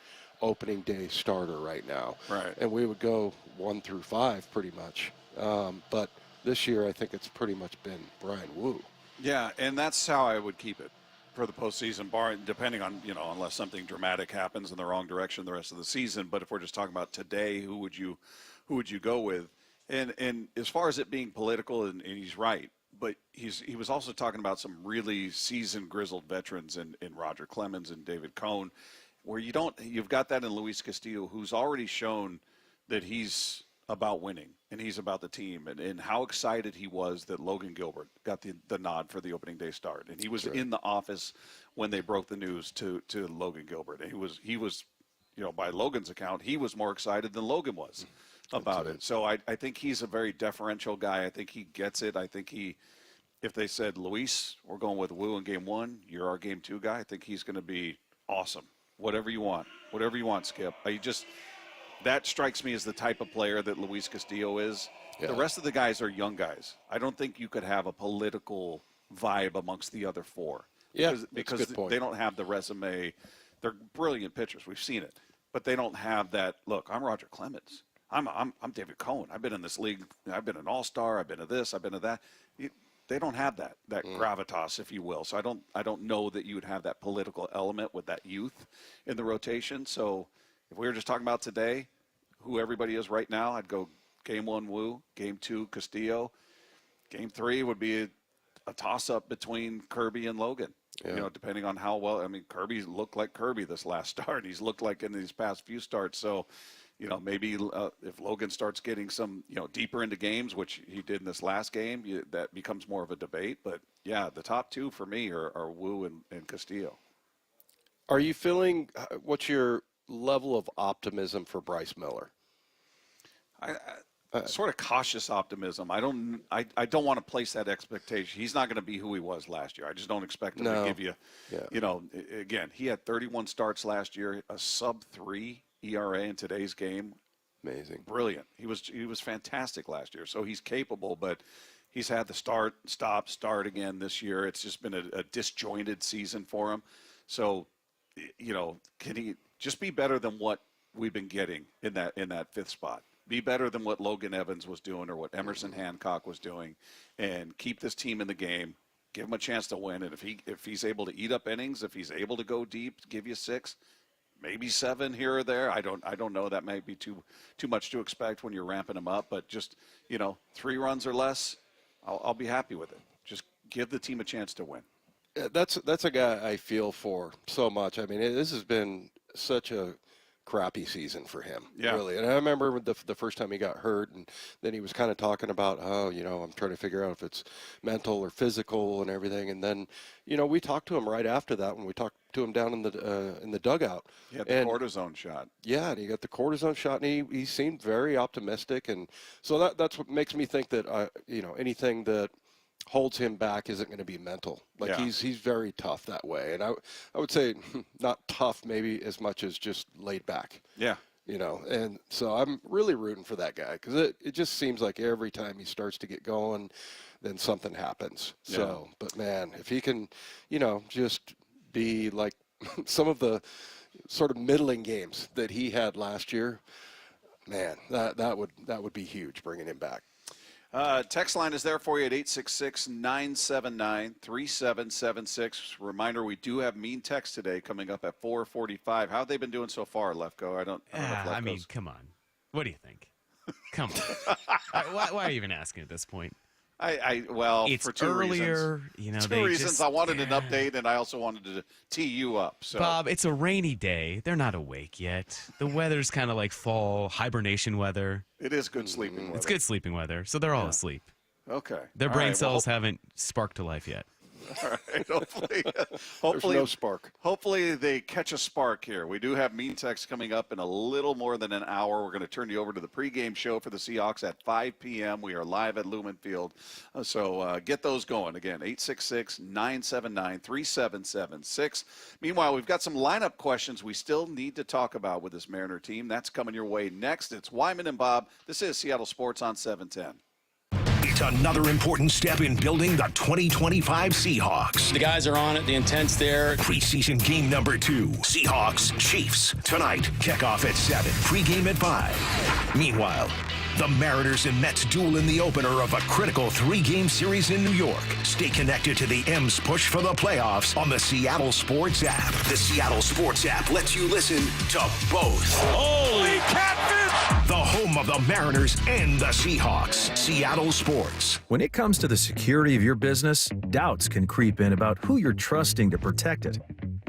Speaker 5: opening day starter right now?
Speaker 1: Right.
Speaker 5: And we would go 1 through 5 pretty much. But this year, I think it's pretty much been Brian Wu.
Speaker 1: Yeah, and that's how I would keep it for the postseason, depending on, unless something dramatic happens in the wrong direction the rest of the season. But if we're just talking about today, who would you go with? And as far as it being political, and he's right, but he was also talking about some really seasoned, grizzled veterans in Roger Clemens and David Cohn, where you've got that in Luis Castillo, who's already shown that he's about winning and he's about the team, and how excited he was that Logan Gilbert got the nod for the opening day start, and he was in the office when they broke the news to Logan Gilbert, and he was by Logan's account, he was more excited than Logan was about it. So I think he's a very deferential guy. I think he gets it. I think if they said, Luis, we're going with Wu in game 1, you're our game 2 guy, I think he's going to be awesome. Whatever you want, Skip. That strikes me as the type of player that Luis Castillo is. Yeah. The rest of the guys are young guys. I don't think you could have a political vibe amongst the other 4. Because they don't have the resume. They're brilliant pitchers. We've seen it. But they don't have that, look, I'm Roger Clemens. I'm David Cohn. I've been in this league. I've been an all-star. I've been to this. I've been to that. They don't have that gravitas, if you will. So I don't know that you would have that political element with that youth in the rotation. So if we were just talking about today, who everybody is right now, I'd go game 1 Wu, game 2 Castillo. Game 3 would be a toss-up between Kirby and Logan. Yeah. Depending on how well. I mean, Kirby looked like Kirby this last start. He's looked like in these past few starts. So, maybe if Logan starts getting some, deeper into games, which he did in this last game, that becomes more of a debate. But, yeah, the top 2 for me are Wu and Castillo.
Speaker 5: Are you feeling what's your level of optimism for Bryce Miller?
Speaker 1: Sort of cautious optimism. I don't want to place that expectation. He's not going to be who he was last year. I just don't expect him to give you, again, he had 31 starts last year, a sub-3 ERA in today's game.
Speaker 5: Amazing.
Speaker 1: Brilliant. He was fantastic last year. So he's capable, but he's had the start again this year. It's just been a disjointed season for him. So, can he just be better than what we've been getting in that 5th spot? Be better than what Logan Evans was doing or what Emerson Hancock was doing, and keep this team in the game. Give him a chance to win. And if he's able to eat up innings, if he's able to go deep, give you 6, maybe 7 here or there. I don't know. That might be too much to expect when you're ramping him up. But just 3 runs or less, I'll be happy with it. Just give the team a chance to win.
Speaker 5: That's a guy I feel for so much. I mean, this has been such a crappy season for him, really. And I remember the first time he got hurt, and then he was kind of talking about how, I'm trying to figure out if it's mental or physical and everything. And then, we talked to him right after that when we talked to him down in the dugout.
Speaker 1: He had the cortisone shot.
Speaker 5: Yeah, and he got the cortisone shot, and he seemed very optimistic. And so that's what makes me think that, anything that holds him back isn't going to be mental. He's very tough that way. And I would say not tough maybe as much as just laid back.
Speaker 1: Yeah.
Speaker 5: And so I'm really rooting for that guy because it just seems like every time he starts to get going, then something happens.
Speaker 1: Yeah.
Speaker 5: So, but man, if he can, just be like some of the sort of middling games that he had last year, man, that would be huge bringing him back.
Speaker 1: Text line is there for you at 866-979-3776. Reminder, we do have mean text today coming up at 4:45. How have they been doing so far, Lefko? I don't know if
Speaker 9: I mean,
Speaker 1: Lefko's-
Speaker 9: come on. What do you think? Come on. Why are you even asking at this point?
Speaker 1: Well,
Speaker 9: it's
Speaker 1: for two
Speaker 9: earlier,
Speaker 1: reasons. Two reasons. I wanted an update, and I also wanted to tee you up. So.
Speaker 9: Bob, it's a rainy day. They're not awake yet. The weather's kind of like fall hibernation weather.
Speaker 1: It is good sleeping weather.
Speaker 9: It's good sleeping weather, so they're all asleep.
Speaker 1: Okay.
Speaker 9: Their
Speaker 1: All
Speaker 9: brain
Speaker 1: right,
Speaker 9: cells haven't sparked to life yet.
Speaker 1: All right. Hopefully,
Speaker 5: There's no spark.
Speaker 1: Hopefully they catch a spark here. We do have mean text coming up in a little more than an hour. We're going to turn you over to the pregame show for the Seahawks at 5 p.m. We are live at Lumen Field. So get those going. Again, 866-979-3776. Meanwhile, we've got some lineup questions we still need to talk about with this Mariner team. That's coming your way next. It's Wyman and Bob. This is Seattle Sports on 710.
Speaker 4: It's another important step in building the 2025 Seahawks.
Speaker 10: The guys are on it. The intent's there.
Speaker 4: Preseason game number 2, Seahawks Chiefs. Tonight, kickoff at 7, pregame at 5. Meanwhile, the Mariners and Mets duel in the opener of a critical 3-game series in New York. Stay connected to the M's push for the playoffs on the Seattle Sports app. The Seattle Sports app lets you listen to both.
Speaker 10: Holy catfish!
Speaker 4: The home of the Mariners and the Seahawks. Seattle Sports.
Speaker 12: When it comes to the security of your business, doubts can creep in about who you're trusting to protect it.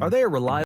Speaker 12: Are they a reliable